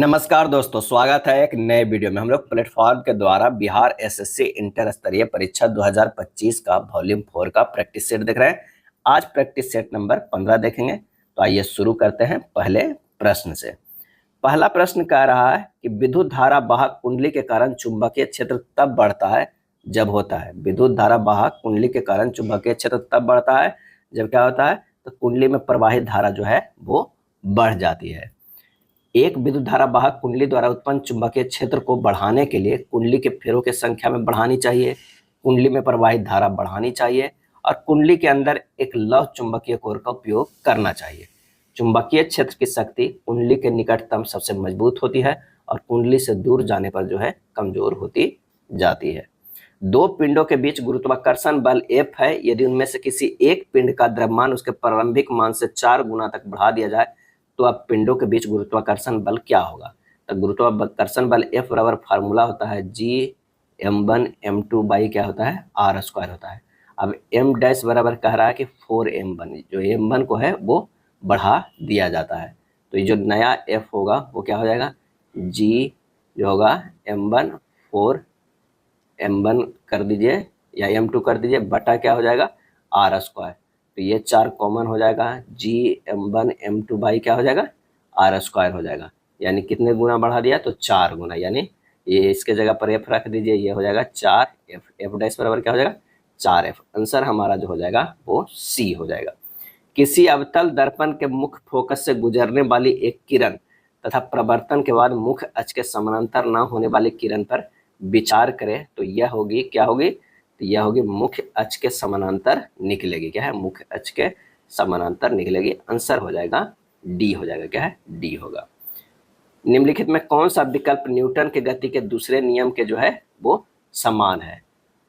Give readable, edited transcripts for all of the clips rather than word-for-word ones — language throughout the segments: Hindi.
नमस्कार दोस्तों, स्वागत है एक नए वीडियो में। हम लोग प्लेटफॉर्म के द्वारा बिहार एसएससी इंटर स्तरीय परीक्षा 2025 का वॉल्यूम 4 का प्रैक्टिस सेट देख रहे हैं। आज प्रैक्टिस सेट नंबर 15 देखेंगे। तो आइए शुरू करते हैं पहले प्रश्न से। पहला प्रश्न कह रहा है कि विद्युत धारा वाहक कुंडली के कारण चुंबकीय क्षेत्र तब बढ़ता है जब होता है। विद्युत धारा वाहक कुंडली के कारण चुंबकीय क्षेत्र तब बढ़ता है जब क्या होता है, तो कुंडली में प्रवाहित धारा जो है वो बढ़ जाती है। एक विद्युत धारा वाहक कुंडली द्वारा उत्पन्न चुंबकीय क्षेत्र को बढ़ाने के लिए कुंडली के फेरों की संख्या में बढ़ानी चाहिए, कुंडली में प्रवाहित धारा बढ़ानी चाहिए और कुंडली के अंदर एक लौह चुंबकीय कोर का उपयोग करना चाहिए। चुंबकीय क्षेत्र की शक्ति कुंडली के निकटतम सबसे मजबूत होती है और कुंडली से दूर जाने पर जो है कमजोर होती जाती है। दो पिंडों के बीच गुरुत्वाकर्षण बल F है। यदि उनमें से किसी एक पिंड का द्रव्यमान उसके प्रारंभिक मान से 4 गुना तक बढ़ा दिया जाए तो अब पिंडों के बीच गुरुत्वाकर्षण बल क्या होगा। तो गुरुत्वाकर्षण बल F बराबर फार्मूला होता है G m1 m2 बाई क्या होता है r स्क्वायर होता है। अब m डैश बराबर कह रहा है कि 4m1, जो m1 को है वो बढ़ा दिया जाता है। तो ये जो नया F होगा वो क्या हो जाएगा, G जो होगा m1 4m1 कर दीजिए या m2 कर दीजिए बटा क्या हो जाएगा r स्क्वायर। तो ये 4 कॉमन हो जाएगा, G m1 m2 बाई क्या हो जाएगा r स्क्वायर हो जाएगा। यानी कितने गुना बढ़ा दिया, तो 4 गुना। यानी ये इसके जगह पर f रख दीजिए, ये हो जाएगा 4f। f डैश बराबर क्या हो जाएगा 4f। आंसर हमारा जो हो जाएगा वो C हो जाएगा। किसी अवतल दर्पण के मुख्य फोकस से गुजरने वाली एक किरण तथा प्रवर्तन के बाद मुख्य अक्ष के समानांतर न होने वाली किरण पर विचार करें तो यह होगी क्या होगी, तो यह होगी मुख्य अक्ष के समानांतर निकलेगी। क्या है, मुख्य अक्ष के समानांतर निकलेगी। आंसर हो जाएगा डी हो जाएगा। क्या है, डी होगा। निम्नलिखित में कौन सा विकल्प न्यूटन के गति के दूसरे नियम के जो है वो समान है।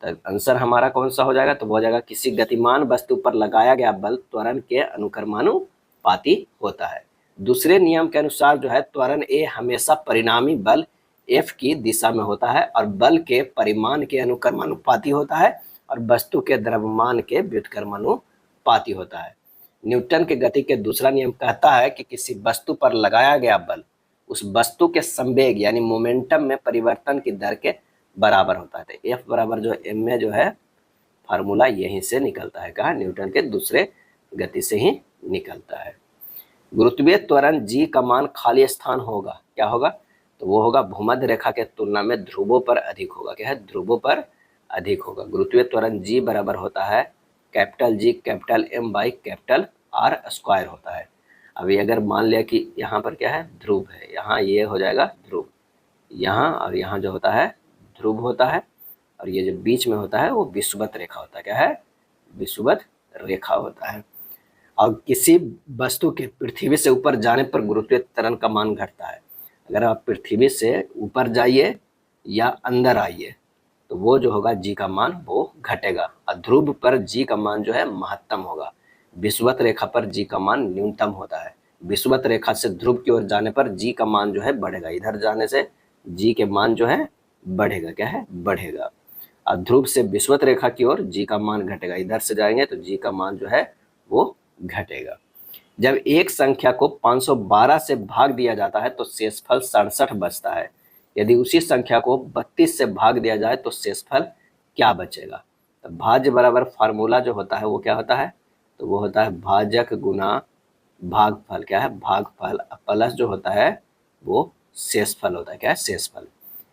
तो आंसर हमारा कौन सा हो जाएगा, तो वो हो जाएगा किसी गतिमान वस्तु पर लगाया गया बल त्वरण के अनुक्रमानुपाती होता है। दूसरे नियम के अनुसार जो है त्वरण ए हमेशा परिणामी बल F की दिशा में होता है और बल के परिमाण के अनुक्रमानुपाती होता है और वस्तु के द्रव्यमान के व्युत्क्रमानुपाती होता है। न्यूटन के गति के दूसरा नियम कहता है कि किसी वस्तु पर लगाया गया बल उस वस्तु के संवेग यानी मोमेंटम में परिवर्तन की दर के बराबर होता है। तो F बराबर जो m में जो है फार्मूला यहीं से निकलता है। कहा, न्यूटन के दूसरे गति से ही निकलता है। गुरुत्वीय त्वरण G का मान खाली स्थान होगा, क्या होगा, तो वो होगा भूमध्य रेखा के तुलना में ध्रुवों पर अधिक होगा। क्या है, ध्रुवों पर अधिक होगा। गुरुत्वीय त्वरण G बराबर होता है capital G capital M by capital R square होता है। अभी अगर मान लिया कि यहाँ पर क्या है, ध्रुव है, यहाँ ये हो जाएगा ध्रुव, यहाँ और यहाँ जो होता है ध्रुव होता है और ये जो बीच में होता है वो विषुवत रेखा होता है। क्या है, विषुवत रेखा होता है। और किसी वस्तु के पृथ्वी से ऊपर जाने पर गुरुत्वीय त्वरण का मान घटता है। अगर आप पृथ्वी से ऊपर जाइए या अंदर आइए तो वो जो होगा G का मान वो घटेगा और ध्रुव पर G का मान जो है महत्तम होगा। विषुवत रेखा पर G का मान न्यूनतम होता है। विषुवत रेखा से ध्रुव की ओर जाने पर G का मान जो है बढ़ेगा, इधर जाने से G के मान जो है बढ़ेगा। क्या है, बढ़ेगा। और ध्रुव से विषुवत रेखा की ओर G का मान घटेगा, इधर से जाएंगे तो G का मान जो है वो घटेगा। जब एक संख्या को 512 से भाग दिया जाता है तो शेषफल 67 बचता है। यदि उसी संख्या को 32 से भाग दिया जाए तो शेषफल क्या बचेगा। तो भाज्य बराबर फार्मूला जो होता है वो क्या होता है, तो वो होता है भाजक गुना भागफल। क्या है, भागफल प्लस जो होता है वो शेषफल होता है। क्या है, शेषफल।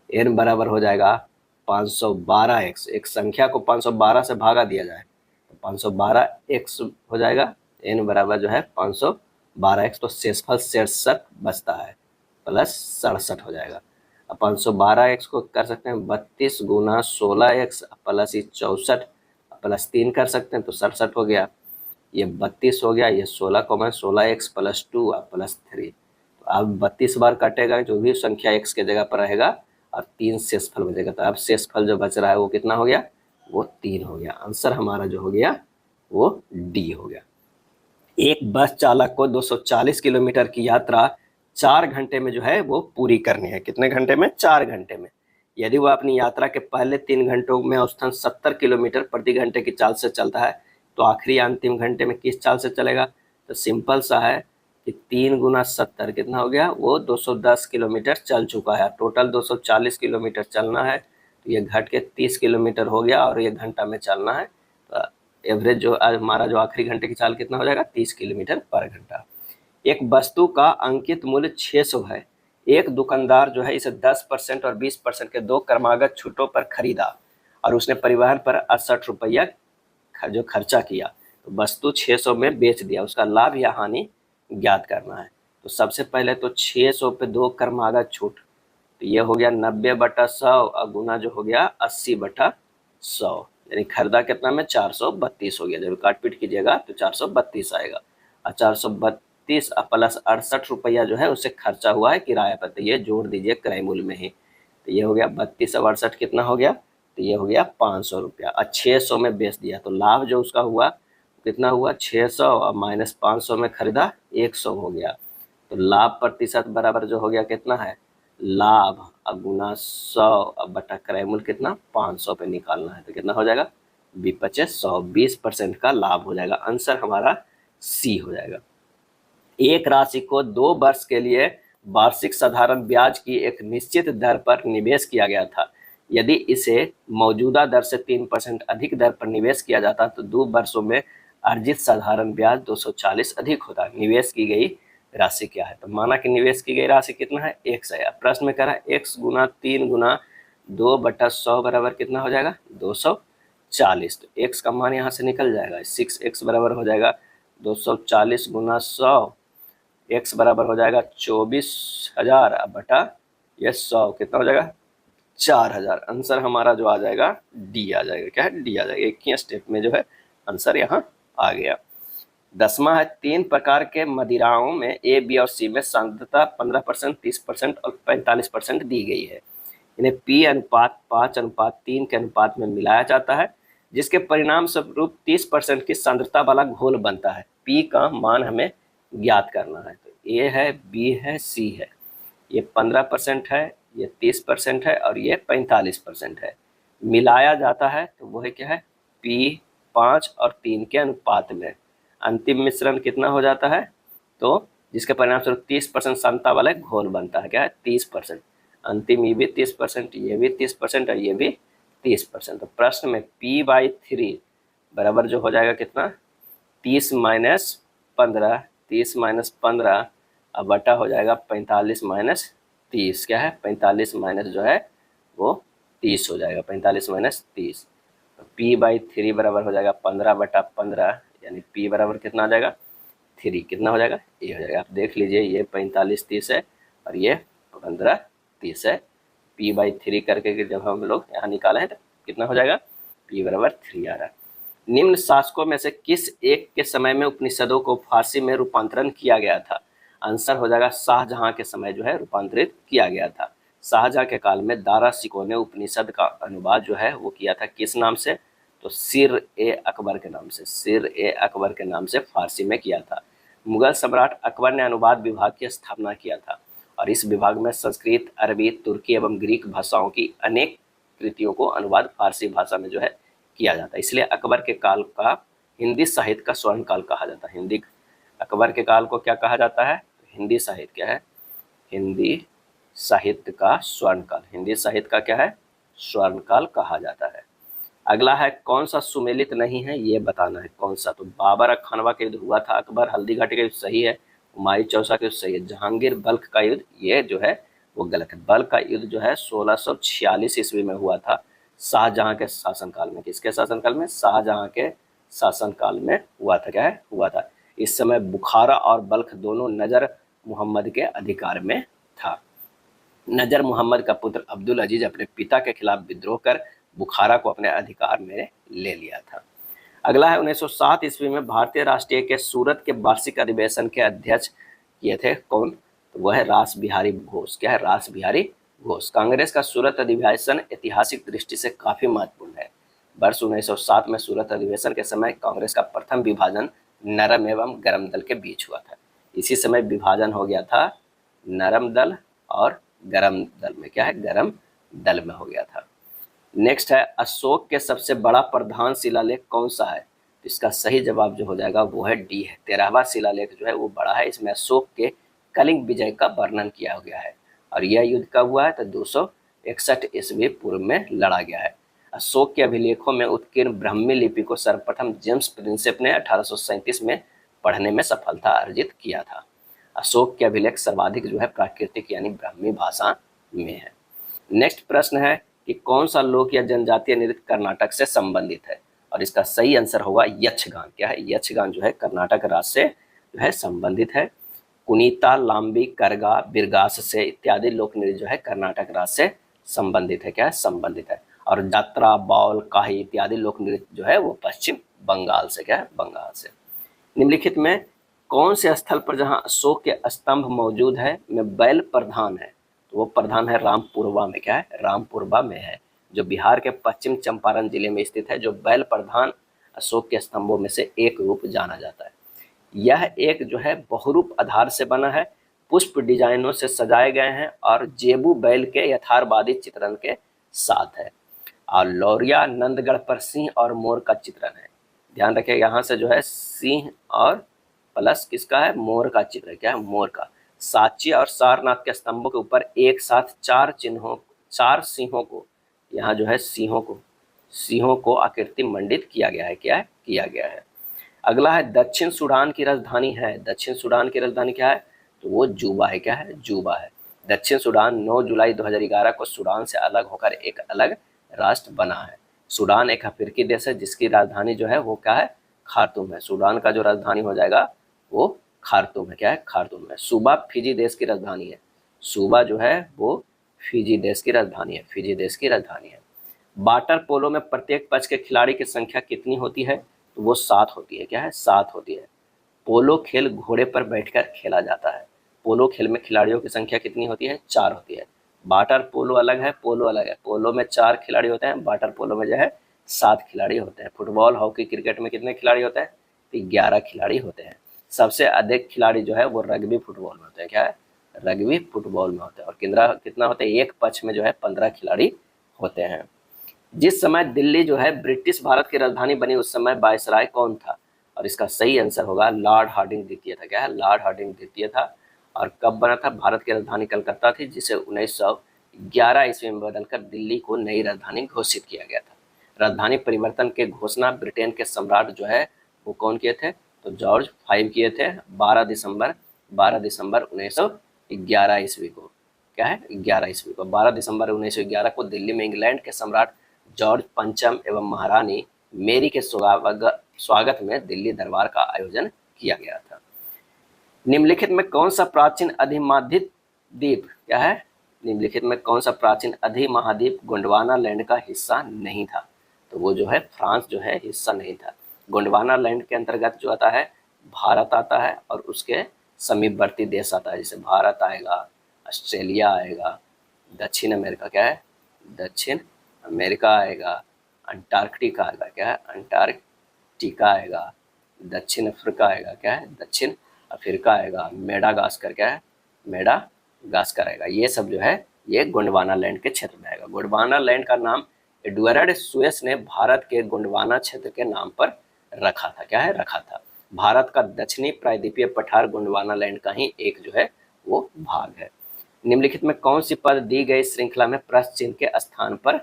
n बराबर हो जाएगा 512x। एक संख्या को 512 से भागा दिया जाए तो 512x हो जाएगा। n बराबर जो है 512x, तो शेषफल 67 बचता है प्लस 67 हो जाएगा। अब 512x को कर सकते हैं 32 गुना 16x प्लस 64 प्लस 3 कर सकते हैं तो 67 हो गया। ये 32 हो गया, ये 16 कॉमन 16x प्लस 2 प्लस 3। तो अब 32 बार कटेगा, जो भी संख्या x के जगह पर रहेगा और 3 शेषफल बचेगा। तो अब शेषफल जो बच रहा है वो कितना हो गया, वो 3 हो गया। आंसर हमारा जो हो गया वो डी हो गया। एक बस चालक को 240 किलोमीटर की यात्रा 4 घंटे में जो है वो पूरी करनी है। कितने घंटे में, 4 घंटे में। यदि वह अपनी यात्रा के पहले 3 घंटों में औसतन 70 किलोमीटर प्रति घंटे की चाल से चलता है तो आखिरी अंतिम घंटे में किस चाल से चलेगा। तो सिंपल सा है कि 3 × 70 कितना हो गया, वो 210 किलोमीटर चल चुका है। टोटल 240 किलोमीटर चलना है, तो ये घट के 30 किलोमीटर हो गया और ये घंटा में चलना है। तो एवरेज जो हमारा जो आखिरी घंटे की चाल कितना हो जाएगा, 30 किलोमीटर पर घंटा। एक वस्तु का अंकित मूल्य 600 है। एक दुकानदार जो है इसे 10% और 20% के 2 क्रमागत छूटों पर खरीदा और उसने परिवहन पर 68 रुपया जो खर्चा किया, तो वस्तु 600 में बेच दिया, उसका लाभ या हानि ज्ञात करना है। तो सबसे पहले तो 600 पे 2 क्रमागत छूट, तो ये हो गया 90/100 और गुना जो हो गया 80/100, यानी खरीदा कितना में 432 हो गया। जब काट पीट कीजिएगा तो 432 आएगा और 432 प्लस 68 रुपया जो है उससे खर्चा हुआ है किराया पर, तो ये जोड़ दीजिए क्रय मूल्य में ही। तो ये हो गया 32 और 68 कितना हो गया, तो ये हो गया 500 रुपया और 600 में बेच दिया। तो लाभ जो उसका हुआ कितना हुआ, 600 और माइनस 500 में खरीदा 100 हो गया। तो लाभ प्रतिशत बराबर जो हो गया कितना है, लाभ गुना 100 बटा क्रय मूल्य कितना 500 पे निकालना है, तो कितना हो जाएगा 20/100, 20% का लाभ हो जाएगा। आंसर हमारा सी हो जाएगा। एक राशि को 2 वर्ष के लिए वार्षिक साधारण ब्याज की एक निश्चित दर पर निवेश किया गया था। यदि इसे मौजूदा दर से 3% अधिक दर पर निवेश किया जाता तो 2 वर्षों में अर्जित साधारण ब्याज 240 अधिक होता। निवेश की गई राशि क्या है, तो माना कि निवेश की गई राशि कितना है, x है। प्रश्न में कह रहा है x गुना 3 गुना 2/100 बराबर कितना हो जाएगा 240। तो x का मान यहाँ से निकल जाएगा, 6x बराबर हो जाएगा 240 गुना 100, x बराबर हो जाएगा 24,000 बटा ये 100 कितना हो जाएगा 4,000। आंसर हमारा जो आ जाएगा डी आ जाएगा। क्या है, डी आ जाएगा। एक ही स्टेप में जो है आंसर यहाँ आ गया। 10वां है 3 प्रकार के मदिराओं में ए, बी और सी में सांद्रता 15%, 30% और 45% दी गई है। इन्हें P अनुपात 5:3 के अनुपात में मिलाया जाता है, जिसके परिणाम स्वरूप 30% की सांद्रता वाला घोल बनता है। P का मान हमें ज्ञात करना है। तो A है, B है, C है। ये 15% है, ये 30% है और ये 45% है। मिलाया जाता है तो वह क्या है, P 5 और 3 के अनुपात में। अंतिम मिश्रण कितना हो जाता है, तो जिसके परिणाम स्वरूप 30% सांद्रता वाला घोल बनता है। क्या है, 30%। अंतिम ये भी 30%, ये भी 30% और ये भी 30%। तो प्रश्न में P/3 बराबर जो हो जाएगा कितना 30 माइनस 15, 30 माइनस 15 अब बटा हो जाएगा 45 माइनस 30। क्या है, 45 माइनस जो है वो 30 हो जाएगा, 45 माइनस 30। तो P/3 बराबर हो जाएगा 15/15, यानी P बराबर कितना आ जाएगा 3, कितना हो जाएगा ये हो जाएगा। आप देख लीजिए, ये 45 30 है और ये 15 30 है। P/3 करके जब हम लोग यहाँ निकाले हैं तो कितना हो जाएगा, P बराबर 3 आ रहा है। निम्न शासकों में से किस एक के समय में उपनिषदों को फारसी में रूपांतरण किया गया था। आंसर हो जाएगा शाहजहां के समय जो है रूपांतरित किया गया था। शाहजहां के काल में दारा शिकोह ने उपनिषद का अनुवाद जो है वो किया था किस नाम से, तो सिर-ए-अकबर के नाम से, सिर-ए-अकबर के नाम से फारसी में किया था। मुगल सम्राट अकबर ने अनुवाद विभाग की स्थापना किया था और इस विभाग में संस्कृत, अरबी, तुर्की एवं ग्रीक भाषाओं की अनेक कृतियों को अनुवाद फारसी भाषा में जो है किया जाता है। इसलिए अकबर के काल का हिंदी साहित्य का स्वर्ण काल कहा जाता है। हिंदी अकबर के काल को क्या कहा जाता है, हिंदी साहित्य क्या है, हिंदी साहित्य का स्वर्ण काल, हिंदी साहित्य का क्या है स्वर्ण काल कहा जाता है। अगला है कौन सा सुमेलित नहीं है, ये बताना है कौन सा। तो बाबर और खानवा का युद्ध हुआ था, अकबर हल्दीघाटी का युद्ध सही है, हुमायूं चौसा का युद्ध सही है, जहांगीर बल्ख का युद्ध ये जो है वो गलत है। बल्ख का युद्ध जो है 1646 ईस्वी में हुआ था शाहजहां के शासनकाल में। किसके शासनकाल में, शाहजहां के शासनकाल में हुआ था। क्या है, हुआ था। इस समय बुखारा और बल्ख दोनों नजर मोहम्मद के अधिकार में था। नजर मोहम्मद का पुत्र अब्दुल अजीज अपने पिता के खिलाफ विद्रोह कर बुखारा को अपने अधिकार में ले लिया था। अगला है 1907 ईस्वी में भारतीय राष्ट्रीय के सूरत के वार्षिक अधिवेशन के अध्यक्ष किए थे कौन, तो वह है रास बिहारी घोष। क्या है, रास बिहारी घोष। कांग्रेस का सूरत अधिवेशन ऐतिहासिक दृष्टि से काफी महत्वपूर्ण है। वर्ष 1907 में सूरत अधिवेशन के समय कांग्रेस का प्रथम विभाजन नरम एवं गरम दल के बीच हुआ था। इसी समय विभाजन हो गया था नरम दल और गरम दल में। क्या है, गरम दल में हो गया था। नेक्स्ट है अशोक के सबसे बड़ा प्रधान शिलालेख कौन सा है, इसका सही जवाब जो हो जाएगा वो है डी है। 13वां शिलालेख जो है वो बड़ा है, इसमें अशोक के कलिंग विजय का वर्णन किया गया है। और यह युद्ध कब हुआ है तो 261 ईस्वी पूर्व में लड़ा गया है। अशोक के अभिलेखों में उत्कीर्ण ब्राह्मी लिपि को सर्वप्रथम जेम्स प्रिंसेप ने 1837 में पढ़ने में सफलता अर्जित किया था। अशोक के अभिलेख सर्वाधिक जो है प्राकृतिक यानी ब्राह्मी भाषा में है। नेक्स्ट प्रश्न है कि कौन सा लोक या जनजातीय नृत्य कर्नाटक से संबंधित है, और इसका सही आंसर होगा यक्षगान। क्या है, यक्षगान जो है कर्नाटक राज्य से जो है संबंधित है। कुनीता, लांबी, करगा, बिरगास से इत्यादि लोक नृत्य जो है कर्नाटक राज्य से संबंधित है। क्या है, संबंधित है। और जात्रा, बाउल, काही इत्यादि लोक नृत्य जो है वो पश्चिम बंगाल से, क्या है, बंगाल से। निम्नलिखित में कौन से स्थल पर जहां अशोक के स्तंभ मौजूद है में बैल प्रधान है, तो वो प्रधान है रामपुरवा में। क्या है, रामपुरवा में है, जो बिहार के पश्चिम चंपारण जिले में स्थित है, जो बैल प्रधान अशोक के स्तंभों में से एक रूप जाना जाता है। यह एक जो है बहुरूप आधार से बना है, पुष्प डिजाइनों से सजाए गए हैं और जेबू बैल के यथार्थवादी चित्रण के साथ है। और लौरिया नंदगढ़ पर सिंह और मोर का चित्रण है। ध्यान रखिए यहाँ से जो है सिंह और प्लस किसका है, मोर का चित्र है। क्या है, मोर का। सांची और सारनाथ के स्तंभों के ऊपर एक साथ चार सिंहों को, यहाँ जो है सिंहों को आकृति मंडित किया गया है। क्या है, किया गया है। अगला है दक्षिण सूडान की राजधानी है। दक्षिण सूडान की राजधानी क्या है, तो वो जूबा है। क्या है, जूबा है। दक्षिण सूडान 9 जुलाई 2011 को सूडान से अलग होकर एक अलग राष्ट्र बना है। सूडान एक अफ्रीकी देश है जिसकी राजधानी जो है वो क्या है, खार्तूम है। सूडान का जो राजधानी हो जाएगा वो खार्तूम है। क्या है, खार्तूम है। सूबा फिजी देश की राजधानी है। सूबा जो है वो फिजी देश की राजधानी है। फिजी देश की राजधानी है। वाटर पोलो में प्रत्येक पक्ष के खिलाड़ी की संख्या कितनी होती है, तो वो 7 होती है। क्या है, 7 होती है। पोलो खेल घोड़े पर बैठकर खेला जाता है। पोलो खेल में खिलाड़ियों की संख्या कितनी होती है, 4 होती है। वाटर पोलो अलग है, पोलो अलग है। पोलो में 4 खिलाड़ी होते हैं, वाटर पोलो में जो है 7 खिलाड़ी होते हैं। फुटबॉल, हॉकी, क्रिकेट में कितने खिलाड़ी होते हैं, तो 11 खिलाड़ी होते हैं। सबसे अधिक खिलाड़ी जो है वो रग्बी फुटबॉल में होते हैं। क्या है, रग्बी फुटबॉल में होते हैं। और कितना होते हैं, एक पक्ष में जो है 15 खिलाड़ी होते हैं। जिस समय दिल्ली जो है ब्रिटिश भारत की राजधानी बनी उस समय वायसराय कौन था, और इसका सही आंसर होगा लॉर्ड हार्डिंग द्वितीय था। क्या है, लॉर्ड हार्डिंग द्वितीय था। और कब बना था, भारत की राजधानी कलकत्ता थी जिसे 1911 ईस्वी में बदलकर दिल्ली को नई राजधानी घोषित किया गया था। राजधानी परिवर्तन के घोषणा ब्रिटेन के सम्राट जो है वो कौन किए थे, तो जॉर्ज 5 किए थे 12 दिसंबर 1911 ईस्वी को। क्या है, 11 ईस्वी को, 12 दिसंबर 1911 को दिल्ली में इंग्लैंड के सम्राट जॉर्ज पंचम एवं महारानी मेरी के स्वागत में दिल्ली दरबार का आयोजन किया गया था। निम्नलिखित में कौन सा प्राचीन अधिमाधित द्वीप, क्या है, निम्नलिखित में कौन सा प्राचीन अधिमहाद्वीप गोंडवाना लैंड का हिस्सा नहीं था, तो वो जो है फ्रांस जो है हिस्सा नहीं था। गोंडवाना लैंड के अंतर्गत जो आता है भारत आता है और उसके समीपवर्ती देश आता है, जैसे भारत आएगा, ऑस्ट्रेलिया आएगा, दक्षिण अमेरिका, क्या है, दक्षिण अमेरिका आएगा, अंटार्कटिका आएगा, क्या है, अंटार्कटिका आएगा, दक्षिण अफ्रीका आएगा, क्या है, दक्षिण अफ्रीका आएगा, मेडागास्कर, क्या है, मेडागास्कर आएगा। ये सब जो है ये गोंडवाना लैंड के क्षेत्र में आएगा। गोंडवाना लैंड का नाम एडवर्ड सुएस ने भारत के गोंडवाना क्षेत्र के नाम पर रखा था। क्या है, रखा था। भारत का दक्षिणी प्रायद्वीपीय पठार गोंडवाना लैंड का ही एक जो है वो भाग है। निम्नलिखित में कौन सी पद दी गई श्रृंखला में प्रश्न चिन्ह के स्थान पर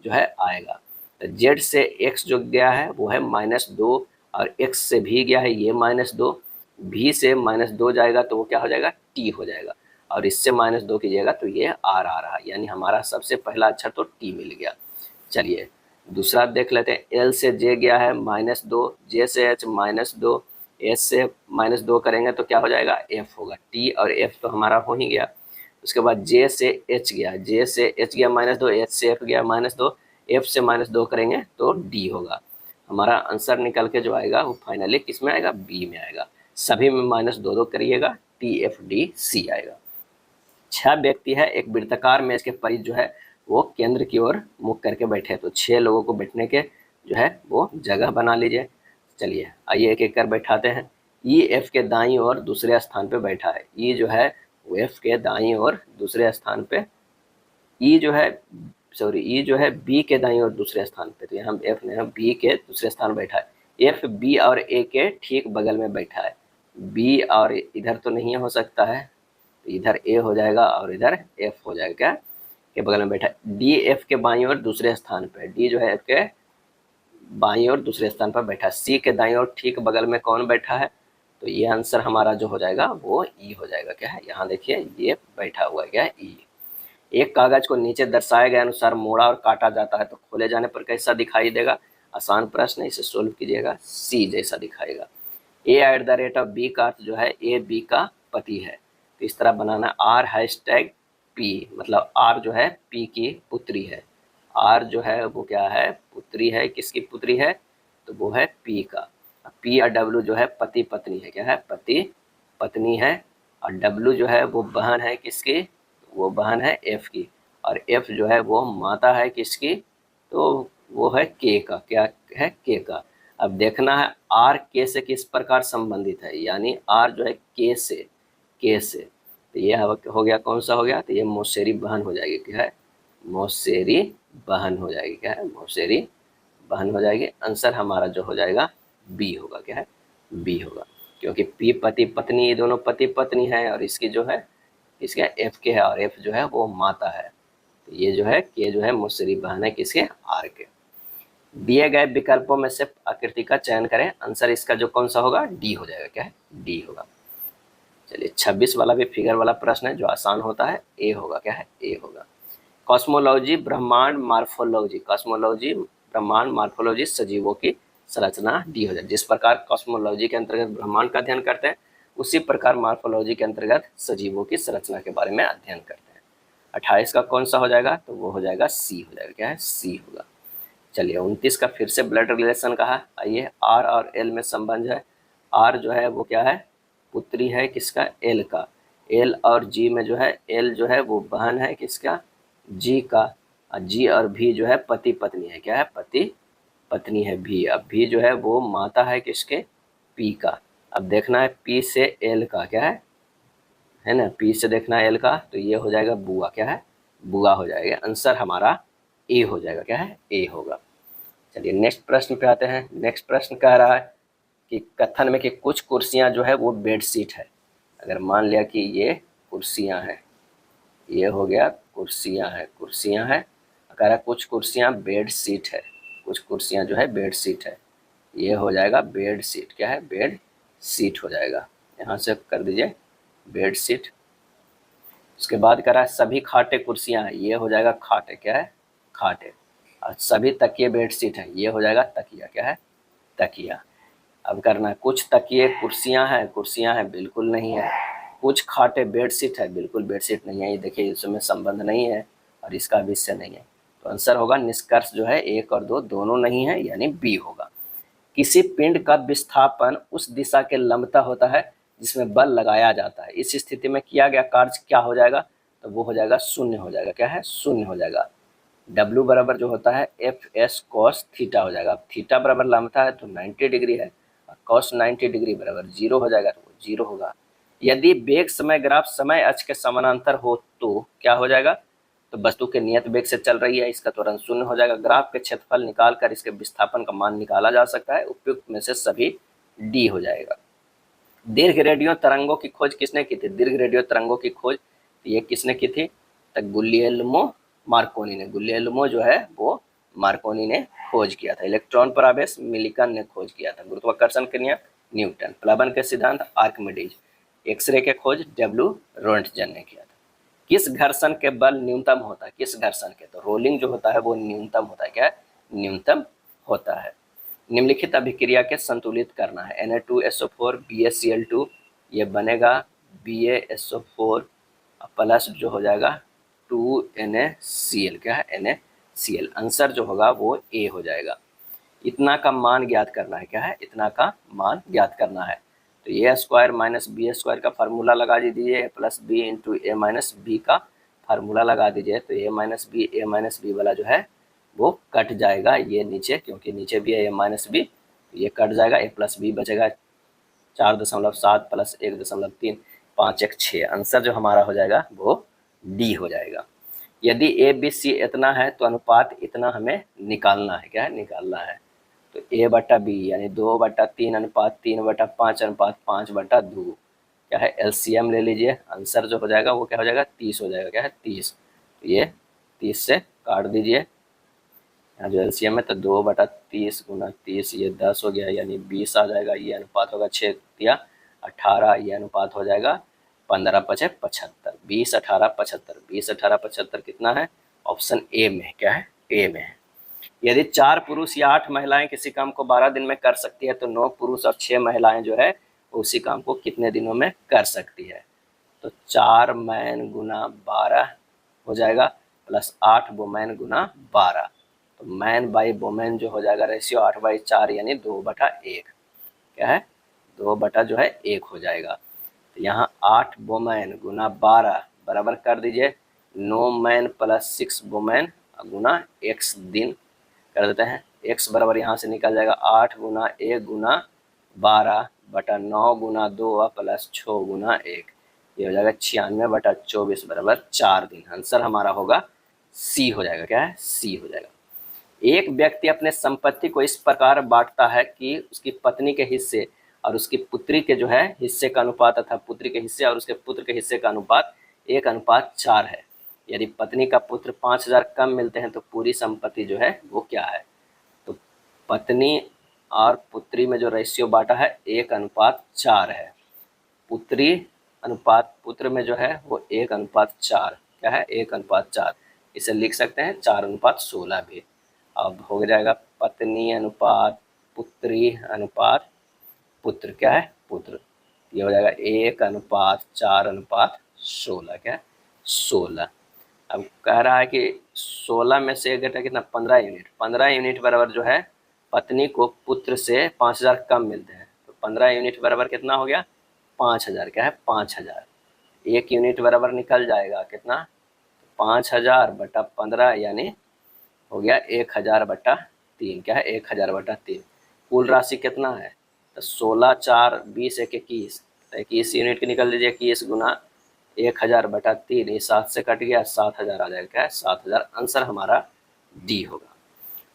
जो है आएगा, तो जेड से एक्स जो गया है वो है -2 और एक्स से भी गया है ये -2, भी से -2 जाएगा तो वो क्या हो जाएगा, टी हो जाएगा, और इससे -2 कीजिएगा तो ये आर आ रहा, यानी हमारा सबसे पहला अक्षर तो टी मिल गया। चलिए दूसरा देख लेते हैं। एल से जे गया है -2, जे से एच -2, एच से -2 करेंगे तो क्या हो जाएगा, एफ होगा। टी और एफ तो हमारा हो ही गया। उसके बाद जे से एच गया, जे से एच गया -2, एच से एफ गया -2, एफ से -2 करेंगे तो डी होगा। हमारा आंसर निकल के जो आएगा वो फाइनली किस में आएगा, बी में आएगा। सभी में -2 करिएगा, टी एफ डी सी आएगा। 6 व्यक्ति है, एक वृत्ताकार मेज के परिध जो है वो केंद्र की ओर मुख करके बैठे, तो 6 लोगों को बैठने के जो है वो जगह बना लीजिए। चलिए आइए एक एक कर बैठाते हैं। ई एफ के दाईं ओर दूसरे स्थान पे बैठा है, ई जो है वो एफ के दाईं ओर दूसरे स्थान पे, ई जो है बी के दाईं ओर दूसरे स्थान पे, तो यहाँ एफ ने बी के दूसरे स्थान बैठा है। एफ बी और ए के ठीक बगल में बैठा है, बी और इधर तो नहीं हो सकता है, तो इधर ए हो जाएगा और इधर एफ हो जाएगा, क्या के बगल में बैठा है। डी एफ के बाईं ओर दूसरे स्थान पर, डी जो है एफ के बाईं ओर दूसरे स्थान पर बैठा है। सी के दाईं ओर ठीक बगल में कौन बैठा है, तो ये आंसर हमारा जो हो जाएगा वो ई हो जाएगा। क्या है, यहाँ देखिए ये बैठा हुआ है, क्या है, ई। एक कागज को नीचे दर्शाए गए अनुसार मोड़ा और काटा जाता है तो खोले जाने पर कैसा दिखाई देगा। आसान प्रश्न है, इसे सोल्व कीजिएगा, सी जैसा दिखाएगा। A@B का अर्थ जो है ए बी का पति है, तो इस तरह बनाना। R#P मतलब आर जो है पी की पुत्री है, आर जो है वो क्या है, पुत्री है, किसकी पुत्री है, तो वो है पी का। पी और डब्ल्यू जो है पति पत्नी है, क्या है, पति पत्नी है। और डब्ल्यू जो है वो बहन है, किसकी, वो बहन है एफ की। और एफ जो है वो माता है, किसकी, तो वो है के का, क्या है, के का। अब देखना है आर के से किस प्रकार संबंधित है, यानी आर जो है के से, के से, तो ये हो गया, कौन सा हो गया, तो ये मौसेरी बहन हो जाएगी, क्या है, मौसेरी बहन हो जाएगी, क्या है, मौसेरी बहन हो जाएगी। आंसर हमारा जो हो जाएगा बी होगा, क्या है, बी होगा, क्योंकि पी पति पत्नी, ये दोनों पति पत्नी है, और इसकी जो है, इसका एफ के है, और एफ जो है वो माता है, तो ये जो है के जो है मौसेरी बहन है, किसके, आर के। दिए गए विकल्पों में से आकृति का चयन करें, आंसर इसका जो कौन सा होगा, डी हो जाएगा, क्या है, डी होगा। चलिए 26 वाला भी फिगर वाला प्रश्न है जो आसान होता है, ए होगा, क्या है, ए होगा। कॉस्मोलॉजी ब्रह्मांड मार्फोलॉजी, कॉस्मोलॉजी ब्रह्मांड मार्फोलॉजी सजीवों की संरचना, डी हो जाए। जिस प्रकार कॉस्मोलॉजी के अंतर्गत ब्रह्मांड का अध्ययन करते हैं, उसी प्रकार मार्फोलॉजी के अंतर्गत सजीवों की संरचना के बारे में अध्ययन करते हैं। 28 का कौन सा हो जाएगा, तो वो हो जाएगा सी हो जाएगा, क्या है, सी होगा। चलिए 29 का फिर से ब्लड रिलेशन का है। आइए, आर और एल में संबंध है। आर जो है वो क्या है, पुत्री है, किसका, एल का। एल और जी में जो है, एल जो है वो बहन है, किसका, जी का। जी और भी जो है पति पत्नी है, क्या है, पति पत्नी है भी। अब भी जो है वो माता है, किसके, पी का। अब देखना है पी से एल का, क्या है ना, पी से देखना है एल का, तो ये हो जाएगा बुआ, क्या है, बुआ हो जाएगा। आंसर हमारा ए हो जाएगा, क्या है, ए होगा। चलिए नेक्स्ट प्रश्न पे आते हैं। नेक्स्ट प्रश्न कह रहा है कि कथन में कि कुछ कुर्सियां जो है वो बेड शीट है। अगर मान लिया कि ये कुर्सियां हैं, ये हो गया कुर्सियां है, कुर्सियां है, कह रहा है कुछ कुर्सियां बेड शीट है, कुछ कुर्सियां जो है बेड शीट है, ये हो जाएगा बेड शीट, क्या है, बेड शीट हो जाएगा। यहाँ से कर दीजिए बेड शीट। उसके बाद कह रहा है सभी खाटे कुर्सियां हैं, ये हो जाएगा खाटे, क्या है, खाटे। और सभी तकिए बेड शीट है, ये हो जाएगा तकिया, क्या है, तकिया। अब करना है कुछ तकिए कुर्सियां हैं, कुर्सियां हैं, बिल्कुल नहीं है। कुछ खाटे बेडशीट है, बिल्कुल बेडशीट नहीं है, ये देखिए इसमें संबंध नहीं है और इसका भी इससे नहीं है, तो आंसर होगा निष्कर्ष जो है 1 और 2 दोनों नहीं है, यानी बी होगा। किसी पिंड का विस्थापन उस दिशा के लंबता होता है जिसमें बल लगाया जाता है, इस स्थिति में किया गया कार्य क्या हो जाएगा, तो वो हो जाएगा शून्य हो जाएगा, क्या है, शून्य हो जाएगा। W बराबर जो होता है एफ एस कॉस थीटा हो जाएगा। अब थीटा बराबर लंबता है तो 90 डिग्री है, और कॉस 90 डिग्री बराबर 0 हो जाएगा, तो वो 0 होगा। यदि वेग समय ग्राफ समय अक्ष के समानांतर हो तो क्या हो जाएगा, तो वस्तु के नियत वेग से चल रही है, इसका तुरंत शून्य हो जाएगा। ग्राफ के क्षेत्रफल निकाल कर इसके विस्थापन का मान निकाला जा सकता है, उपयुक्त में से सभी डी हो जाएगा। दीर्घ रेडियो तरंगों की खोज किसने की थी, दीर्घ रेडियो तरंगों की खोज ये किसने की थी, तो गुलियल्मो मार्कोनी ने, गुलियल्मो जो है वो मार्कोनी ने खोज किया था। इलेक्ट्रॉन पर आवेश मिलिकन ने खोज किया था। गुरुत्वाकर्षण के नियम न्यूटन। प्लावन के सिद्धांत आर्किमिडीज। एक्सरे के खोज डब्ल्यू रोंटगन ने किया था। किस घर्षण के बल न्यूनतम होता है, किस घर्षण के, तो रोलिंग जो होता है वो न्यूनतम होता है, क्या है, न्यूनतम होता है। निम्नलिखित अभिक्रिया के संतुलित करना है। Na2SO4 BaCl2, ये बनेगा BaSO4 प्लस जो हो जाएगा 2NaCl, क्या है, NaCl। आंसर जो होगा वो ए हो जाएगा। इतना का मान ज्ञात करना है, क्या है, इतना का मान ज्ञात करना है, तो ए स्क्वायर माइनस बी स्क्वायर का फार्मूला लगा दीजिए, ए प्लस बी इंटू ए माइनस बी का फार्मूला लगा दीजिए, तो ए माइनस बी वाला जो है वो कट जाएगा, ये नीचे, क्योंकि नीचे भी है ए माइनस बी, ये कट जाएगा, ए प्लस बी बचेगा 4.7 प्लस 1.3, 5 1 6। आंसर जो हमारा हो जाएगा वो डी हो जाएगा। यदि ए बी सी इतना है तो अनुपात इतना हमें निकालना है, क्या है, निकालना है। तो A/B यानी 2/3 अनुपात 3/5 अनुपात 5/2। क्या है, एलसीएम ले लीजिए, आंसर जो हो जाएगा वो क्या हो जाएगा, 30 हो जाएगा। क्या है, 30। तो ये 30 से काट दीजिए, यहाँ जो एलसीएम है तो 2/30 गुना 30, ये 10 हो गया यानी 20 आ जाएगा। ये अनुपात होगा 6 या 18, ये अनुपात हो जाएगा 15×5 = 75। 20, 18, 75, 20, 18, 75 कितना है, ऑप्शन ए में। क्या है, ए में है। यदि 4 पुरुष या 8 महिलाएं किसी काम को 12 दिन में कर सकती है तो 9 पुरुष और 6 महिलाएं जो है उसी काम को कितने दिनों में कर सकती है। तो 4 मैन गुना 12 हो जाएगा प्लस 8 वुमेन गुना 12। तो मैन बाई वुमेन जो हो जाएगा रेशियो 8/4 यानी 2/1। क्या है, 2/1 हो जाएगा। तो यहाँ 8 वुमेन गुना 12 बराबर कर दीजिए 9 मैन प्लस 6 वुमेन गुना x दिन कर देते हैं। x बराबर यहाँ से निकल जाएगा 8 गुना 1 गुना 12/9 गुना 2 प्लस 6 गुना 1, ये हो जाएगा 96/24 बराबर 4 दिन। आंसर हमारा होगा सी हो जाएगा। क्या है, सी हो जाएगा। एक व्यक्ति अपने संपत्ति को इस प्रकार बांटता है कि उसकी पत्नी के हिस्से और उसकी पुत्री के जो है हिस्से का अनुपात तथा पुत्री के हिस्से और उसके पुत्र के हिस्से का अनुपात 1:4 है। यदि पत्नी का पुत्र 5,000 कम मिलते हैं तो पूरी संपत्ति जो है वो क्या है। तो पत्नी और पुत्री में जो रेशियो बांटा है 1:4 है। पुत्री अनुपात पुत्र में जो है वो 1:4। क्या है, 1:4। इसे लिख सकते हैं 4:16 भी। अब हो जाएगा पत्नी अनुपात पुत्री अनुपात पुत्र। क्या है, पुत्र। ये हो जाएगा 1:4:16। क्या है, 16। अब कह रहा है कि 16 में से घटा कितना, 15 यूनिट। 15 यूनिट बराबर जो है पत्नी को पुत्र से 5,000 कम मिलते हैं तो 15 यूनिट बराबर कितना हो गया, 5,000। क्या है, 5,000। 1 यूनिट बराबर निकल जाएगा कितना, 5,000/15 यानी हो गया 1,000/3। क्या है, 1,000/3। कुल राशि कितना है, तो 16, 4, 20, 1, 21। तो 21 यूनिट की निकल लीजिए, 21 गुना 1,000/3, ये 7 से कट गया, 7,000 आ जाएगा। क्या है, 7,000। आंसर हमारा डी होगा।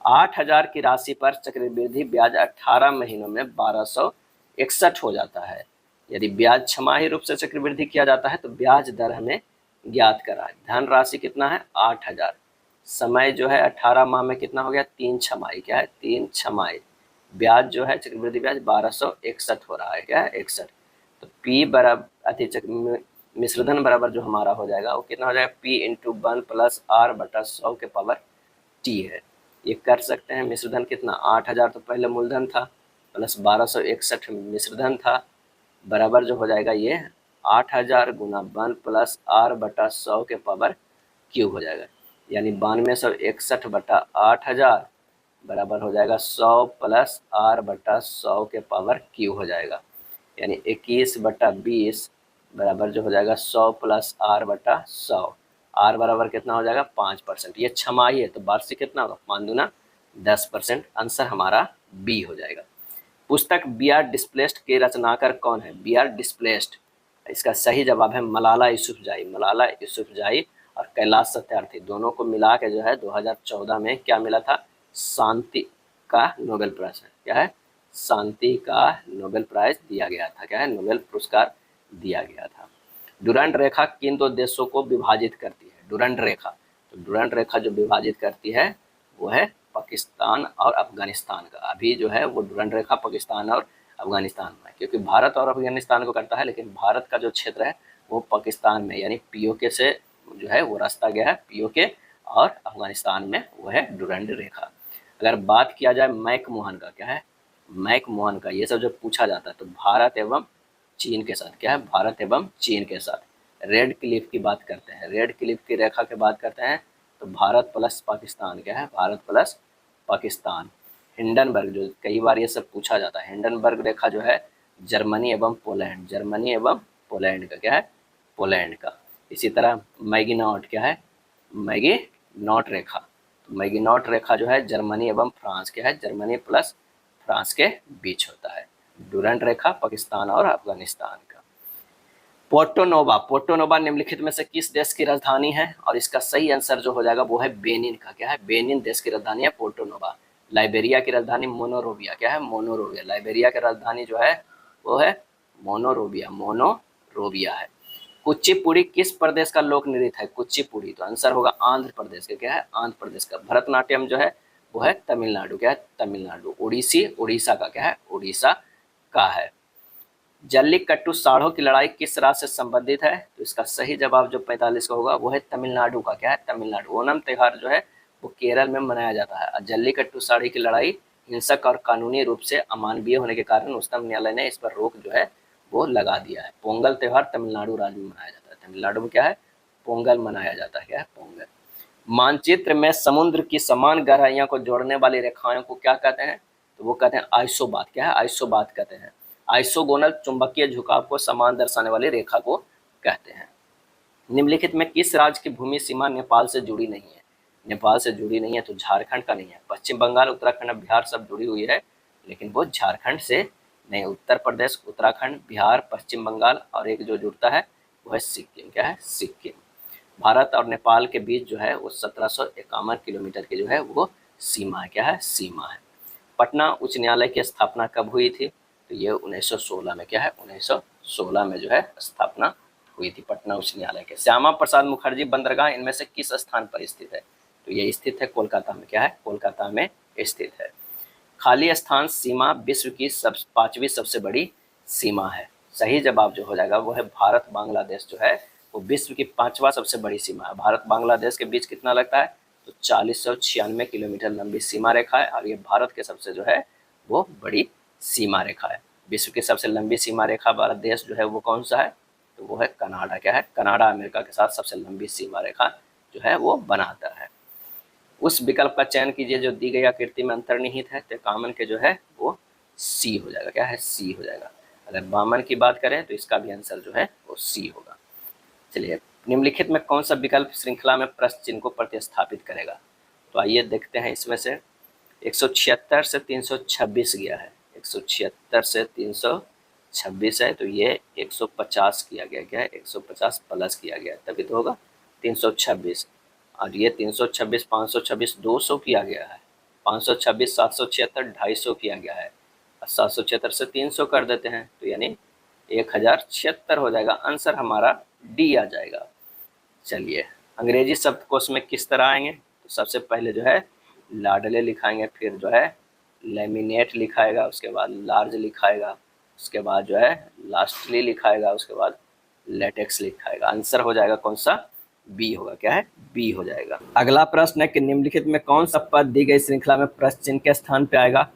8,000 की राशि पर चक्रवृद्धि ब्याज 18 महीनों में 1261 हो जाता है। यदि ब्याज छमाही रूप से चक्रवृद्धि किया जाता है तो ब्याज दर हमें ज्ञात कराएं। धन राशि कितना है, 8,000। समय जो है 18 माह में कितना हो गया, 3 छमाही। क्या है, 3 छमाही। ब्याज जो है चक्रवृद्धि ब्याज 1261 हो रहा है। क्या है, 61। तो P बराबर मिश्रधन बराबर जो हमारा हो जाएगा वो कितना हो जाएगा, P/1 + R/100 के पावर T है। ये कर सकते हैं। मिश्रधन कितना, 8,000 तो पहले मूलधन था प्लस 1261 मिश्रधन था बराबर जो हो जाएगा ये 8,000 गुना 1 + R/100 के पावर Q हो जाएगा। यानी 9261/8,000 बराबर हो जाएगा 100 + R/100 के पावर Q हो जाएगा। यानी 21/20 बराबर जो हो जाएगा 100 + R/100। R बराबर कितना हो जाएगा, 5%। ये छमाही है तो वार्षिक कितना होगा, 5 दूना 10%। आंसर हमारा बी हो जाएगा। पुस्तक बी आर डिस्प्लेस्ड के रचनाकार कौन है, बी आर डिस्प्लेस्ड, इसका सही जवाब है मलाला यूसुफजई। मलाला यूसुफजई और कैलाश सत्यार्थी दोनों को मिला के जो है 2014 में क्या मिला था, शांति का नोबेल प्राइज है। क्या है, शांति का नोबेल प्राइज दिया गया था। क्या है, नोबेल पुरस्कार दिया गया था। डुरंड रेखा किन दो देशों को विभाजित करती है, डुरंड रेखा। तो डुरंड रेखा जो विभाजित करती है वो है पाकिस्तान और अफगानिस्तान का। अभी जो है वो डुरंड रेखा पाकिस्तान और अफगानिस्तान में, क्योंकि भारत और अफगानिस्तान को करता है लेकिन भारत का जो क्षेत्र है वो पाकिस्तान में यानी पीओके से जो है वो रास्ता गया है पीओके, और अफगानिस्तान में वो है डुरंड रेखा। अगर बात किया जाए मैकमोहन का, क्या है, मैकमोहन का, ये सब जब पूछा जाता है तो भारत एवं चीन के साथ, क्या है, भारत एवं चीन के साथ। रेड क्लिफ की बात करते हैं, रेड क्लिफ की रेखा की बात करते हैं तो भारत प्लस पाकिस्तान। क्या है, भारत प्लस पाकिस्तान। हिंडनबर्ग, जो कई बार ये सब पूछा जाता है, हिंडनबर्ग रेखा जो है जर्मनी एवं पोलैंड, जर्मनी एवं पोलैंड का, क्या है, पोलैंड का। इसी तरह मैगिनॉट, क्या है, मैगिनॉट रेखा। तो मैगिनॉट रेखा जो है जर्मनी एवं फ्रांस, क्या है, जर्मनी प्लस फ्रांस के बीच होता है। डुरंड रेखा पाकिस्तान और अफगानिस्तान का। पोर्टोनोवा, पोर्टोनोवा निम्नलिखित में से किस देश की राजधानी है, और इसका सही आंसर जो हो जाएगा वो है बेनिन का। क्या है, बेनिन देश की राजधानी है पोर्टोनोवा। लाइबेरिया की राजधानी मोनोरोविया, क्या है? मोनोरोविया। लाइबेरिया की राजधानी जो है वो है मोनोरोविया, मोनोरोविया है। कुचिपुड़ी किस प्रदेश का लोक नृत्य है? कुचिपुड़ी, तो आंसर होगा आंध्र प्रदेश का, क्या है? आंध्र प्रदेश का। भरतनाट्यम जो है वो है तमिलनाडु, क्या है? तमिलनाडु। ओडिसी उड़ीसा का, क्या है? उड़ीसा का है। जल्लीकट्टू साढ़ों की लड़ाई किस राज्य से संबंधित है? तो इसका सही जवाब जो 45 का होगा वो है तमिलनाडु का, क्या है? तमिलनाडु। ओणम त्योहार जो है वो केरल में मनाया जाता है। और जल्लीकट्टू साड़ी की लड़ाई हिंसक और कानूनी रूप से अमानवीय होने के कारण उच्चतम न्यायालय ने इस पर रोक जो है वो लगा दिया है। पोंगल त्योहार तमिलनाडु राज्य में मनाया जाता है। तमिलनाडु में क्या है? पोंगल मनाया जाता है, क्या है? पोंगल। मानचित्र में समुद्र की समान गहराइयों को जोड़ने वाली रेखाओं को क्या कहते हैं? तो वो कहते हैं आइसोबात, क्या है? आइसोबात कहते हैं। आइसोगोनल चुंबकीय झुकाव को समान दर्शाने वाली रेखा को कहते हैं। निम्नलिखित में किस राज्य की भूमि सीमा नेपाल से जुड़ी नहीं है? नेपाल से जुड़ी नहीं है तो झारखंड का नहीं है। पश्चिम बंगाल, उत्तराखंड, बिहार सब जुड़ी हुई है, लेकिन वो झारखंड से नहीं। उत्तर प्रदेश, उत्तराखंड, बिहार, पश्चिम बंगाल और एक जो जुड़ता है वो है सिक्किम, क्या है? सिक्किम। भारत और नेपाल के बीच जो है वो 1751 किलोमीटर की जो है वो सीमा है, क्या है? सीमा है। पटना उच्च न्यायालय की स्थापना कब हुई थी? तो ये 1916 में, क्या है? 1916 में जो है स्थापना हुई थी पटना उच्च न्यायालय के। श्यामा प्रसाद मुखर्जी बंदरगाह इनमें से किस स्थान पर स्थित है? तो ये स्थित है कोलकाता में, क्या है? कोलकाता में स्थित है। खाली स्थान सीमा विश्व की 5वीं सबसे बड़ी सीमा है। सही जवाब जो हो जाएगा वो है भारत बांग्लादेश जो है वो विश्व की 5वां सबसे बड़ी सीमा है। भारत बांग्लादेश के बीच कितना लगता है? तो 4096 किलोमीटर लंबी सीमा रेखा है और ये भारत के सबसे जो है वो बड़ी सीमा रेखा है। विश्व की सबसे लंबी सीमा रेखा वाला देश जो है वो कौन सा है? तो वो है कनाडा, क्या है? कनाडा अमेरिका के साथ सबसे लंबी सीमा रेखा जो है वो बनाता है। उस विकल्प का चयन कीजिए जो दी गई आकृति में अंतर्निहित है। तो कॉमन के जो है वो सी हो जाएगा, क्या है? सी हो जाएगा। अगर वामन की बात करें तो इसका भी आंसर जो है वो सी होगा। चलिए, निम्नलिखित में कौन सा विकल्प श्रृंखला में प्रश्न चिन्ह को प्रतिस्थापित करेगा? तो आइए देखते हैं इसमें से। 176 से 326 गया है, 176 से 326 है तो ये 150 किया गया, क्या है? 150 प्लस किया गया तभी तो होगा 326। और ये 326, 526, 200 किया गया है। 526, 776, 250 किया गया है। और 776 से 300 कर देते हैं तो यानी 1076 हो जाएगा। आंसर हमारा डी आ जाएगा। चलिए, अंग्रेजी शब्दकोश में किस तरह आएंगे? तो सबसे पहले जो है लाडले लिखाएंगे, फिर जो है लेमिनेट लिखाएगा, उसके बाद लार्ज लिखाएगा, उसके बाद जो है लास्टली लिखाएगा, उसके बाद लेटेक्स लिखाएगा। आंसर हो जाएगा कौन सा? बी होगा, क्या है? बी हो जाएगा। अगला प्रश्न है कि निम्नलिखित में कौन सा पद दी गई श्रृंखला में प्रश्न चिन्ह के स्थान पे आएगा?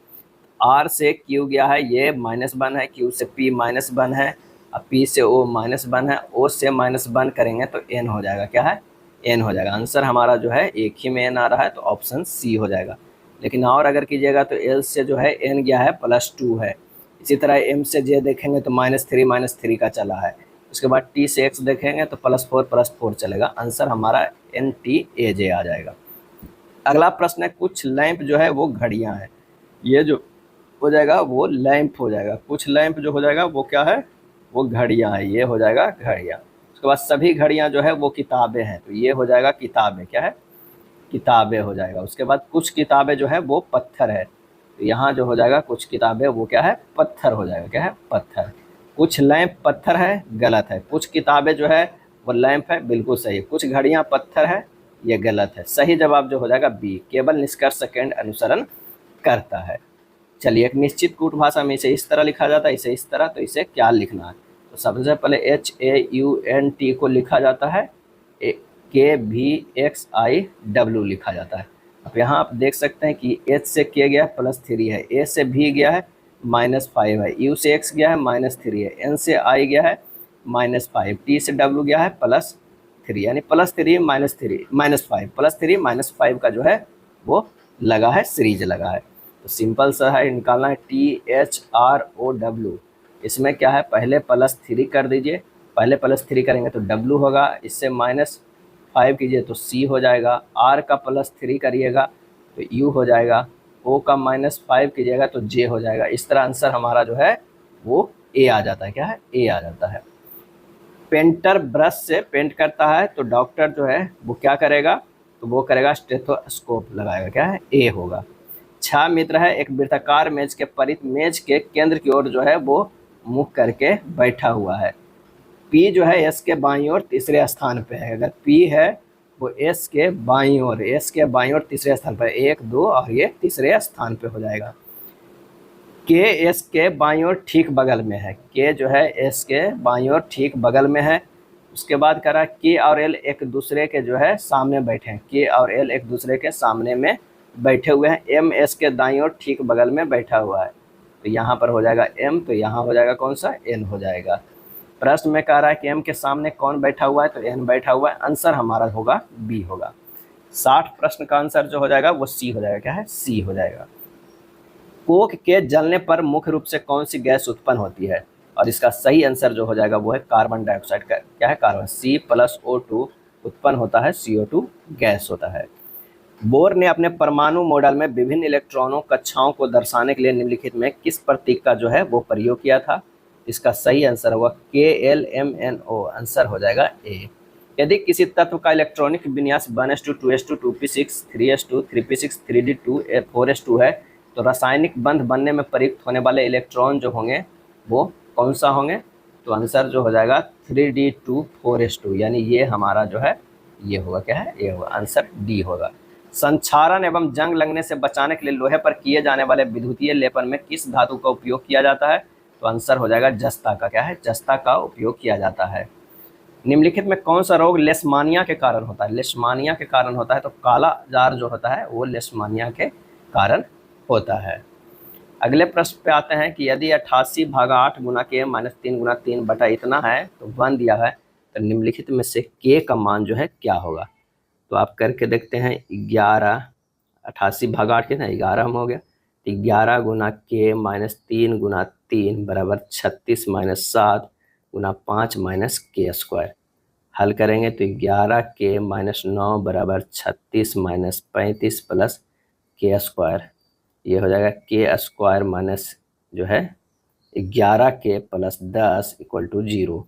आर से क्यू गया है, ये -1 है, क्यू से पी -1 है, अब पी से ओ -1 है, ओ से -1 करेंगे तो एन हो जाएगा, क्या है? एन हो जाएगा। आंसर हमारा जो है एक ही में एन आ रहा है तो ऑप्शन सी हो जाएगा। लेकिन और अगर कीजिएगा तो एल से जो है एन गया है +2 है। इसी तरह एम से जे देखेंगे तो -3 का चला है। उसके बाद टी से एक्स देखेंगे तो +4 चलेगा। आंसर हमारा NTAJ आ जाएगा। अगला प्रश्न है कुछ लैंप जो है वो घड़ियां हैं। ये जो हो जाएगा वो लैंप हो जाएगा। कुछ लैंप जो हो जाएगा वो क्या है? वो घड़ियां है। ये हो जाएगा घड़ियां। उसके बाद सभी घड़ियां जो है वो किताबें हैं तो ये हो जाएगा किताबें, क्या है? किताबें हो जाएगा। उसके बाद कुछ किताबें जो है वो पत्थर है तो यहाँ जो हो जाएगा कुछ किताबें वो क्या है? पत्थर हो जाएगा, क्या है? पत्थर। कुछ लैंप पत्थर है, गलत है। कुछ किताबें जो है वो लैंप है, बिल्कुल सही है। कुछ घड़ियां पत्थर है, ये गलत है। सही जवाब जो हो जाएगा बी, केवल निष्कर्ष सेकंड अनुसरण करता है। चलिए, एक निश्चित कूट भाषा में इसे इस तरह लिखा जाता है, इसे इस तरह, तो इसे क्या लिखना है? तो सबसे पहले HAUNT को लिखा जाता है, KVXIW लिखा जाता है। अब यहाँ आप देख सकते हैं कि H से K गया है +3 है, A से V गया है -5 है, U से X गया है -3 है, N से I गया है -5, T से W गया है +3, यानी +3 -5 +3 -5 का जो है वो लगा है, सीरीज लगा है। तो सिंपल सा है, निकालना है THROW। इसमें क्या है? पहले +3 कर दीजिए, पहले +3 करेंगे तो W होगा, इससे -5 कीजिए तो C हो जाएगा, R का +3 करिएगा तो U हो जाएगा, O का -5 कीजिएगा तो J हो जाएगा। इस तरह आंसर हमारा जो है वो A आ जाता है, क्या है? A आ जाता है। पेंटर ब्रश से पेंट करता है तो डॉक्टर जो है वो क्या करेगा? तो वो करेगा स्टेथोस्कोप लगाएगा, क्या है? A होगा। छह मित्र है, एक वृत्ताकार मेज के परित मेज के केंद्र की ओर जो है वो मुख करके बैठा हुआ है। P जो है S के बाईं ओर तीसरे स्थान पे है। अगर P है वो S के बाईं ओर तीसरे स्थान पर, 1 2 और ये तीसरे स्थान पे हो जाएगा। K S के बाईं ओर ठीक बगल में है, K जो है S के बाईं ओर ठीक बगल में है। उसके बाद कह रहा है K और L एक दूसरे के जो है सामने बैठे हैं, K और L एक दूसरे के सामने में बैठे हुए हैं। M S के दाईं ओर ठीक बगल में बैठा हुआ है, तो यहाँ पर हो जाएगा M, तो यहाँ हो जाएगा कौन सा, N हो जाएगा। प्रश्न में कह रहा है कि M के सामने कौन बैठा हुआ है, तो N बैठा हुआ है। आंसर हमारा होगा B होगा। 60 प्रश्न का आंसर जो हो जाएगा वो C हो जाएगा। क्या है, C हो जाएगा। कोक के जलने पर मुख्य रूप से कौन सी गैस उत्पन्न होती है, और इसका सही आंसर जो हो जाएगा वो है कार्बन डाइऑक्साइड का। क्या है, कार्बन, C+O2 उत्पन्न होता है, CO2 गैस होता है। बोर ने अपने परमाणु मॉडल में विभिन्न इलेक्ट्रॉनों कक्षाओं को दर्शाने के लिए निम्नलिखित में किस प्रतीक का जो है वो प्रयोग किया था। इसका सही आंसर होगा KLMNO, आंसर हो जाएगा A। यदि किसी तत्व का इलेक्ट्रॉनिक विन्यास 1s2 2s2 2p6 3s2 3p6 3d2 4s2 है, तो रासायनिक बंध बनने में प्रयुक्त होने वाले इलेक्ट्रॉन जो होंगे वो कौन सा होंगे, तो आंसर जो हो जाएगा 3d2 4s2, यानी ये हमारा जो है ये होगा। क्या है, ये होगा, आंसर D होगा। संक्षारण एवं जंग लगने से बचाने के लिए लोहे पर किए जाने वाले विद्युतीय लेपन में किस धातु का उपयोग किया जाता है, तो आंसर हो जाएगा जस्ता का। क्या है, जस्ता का उपयोग किया जाता है। निम्नलिखित में कौन सा रोग लेशमानिया के कारण होता है, लेशमानिया के कारण होता है, तो काला जार जो होता है वो लेशमानिया के कारण होता है। अगले प्रश्न पे आते हैं कि यदि 88/8 गुना K - 3 गुना 3 बटा इतना है तो 1 दिया है, तो निम्नलिखित में से K का मान जो है क्या होगा, तो आप करके देखते हैं। 11 88/8 कितना, 11 हो गया, तो 11 गुना K - 3 गुना 3 बराबर 36 - 7 गुना 5 - K²। हल करेंगे तो 11K - 9 बराबर 36 - 35 प्लस K²। ये हो जाएगा K² माइनस जो है 11K + 10 = 0।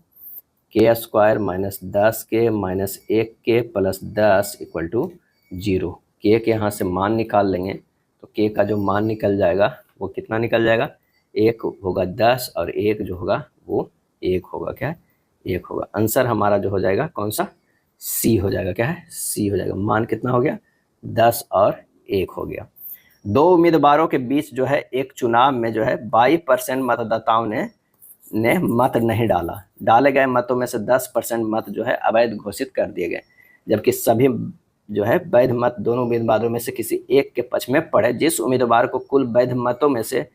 K² - 10K - 1K + 10 = 0। K के यहाँ से मान निकाल लेंगे तो K का जो मान निकल जाएगा वो कितना निकल जाएगा, 1 होगा 10 और 1 जो होगा वो 1 होगा। क्या है, 1 होगा। आंसर हमारा जो हो जाएगा कौन सा, C हो जाएगा। क्या है, C हो जाएगा। मान कितना हो गया, 10 और 1 हो गया। दो उम्मीदवारों के बीच जो है एक चुनाव में जो है 22% मतदाताओं ने मत नहीं डाला। डाले गए मतों में से 10% मत जो है अवैध घोषित कर दिए गए, जबकि सभी जो है वैध मत दोनों उम्मीदवारों में से किसी एक के पक्ष में पड़े। जिस उम्मीदवार को कुल वैध मतों में से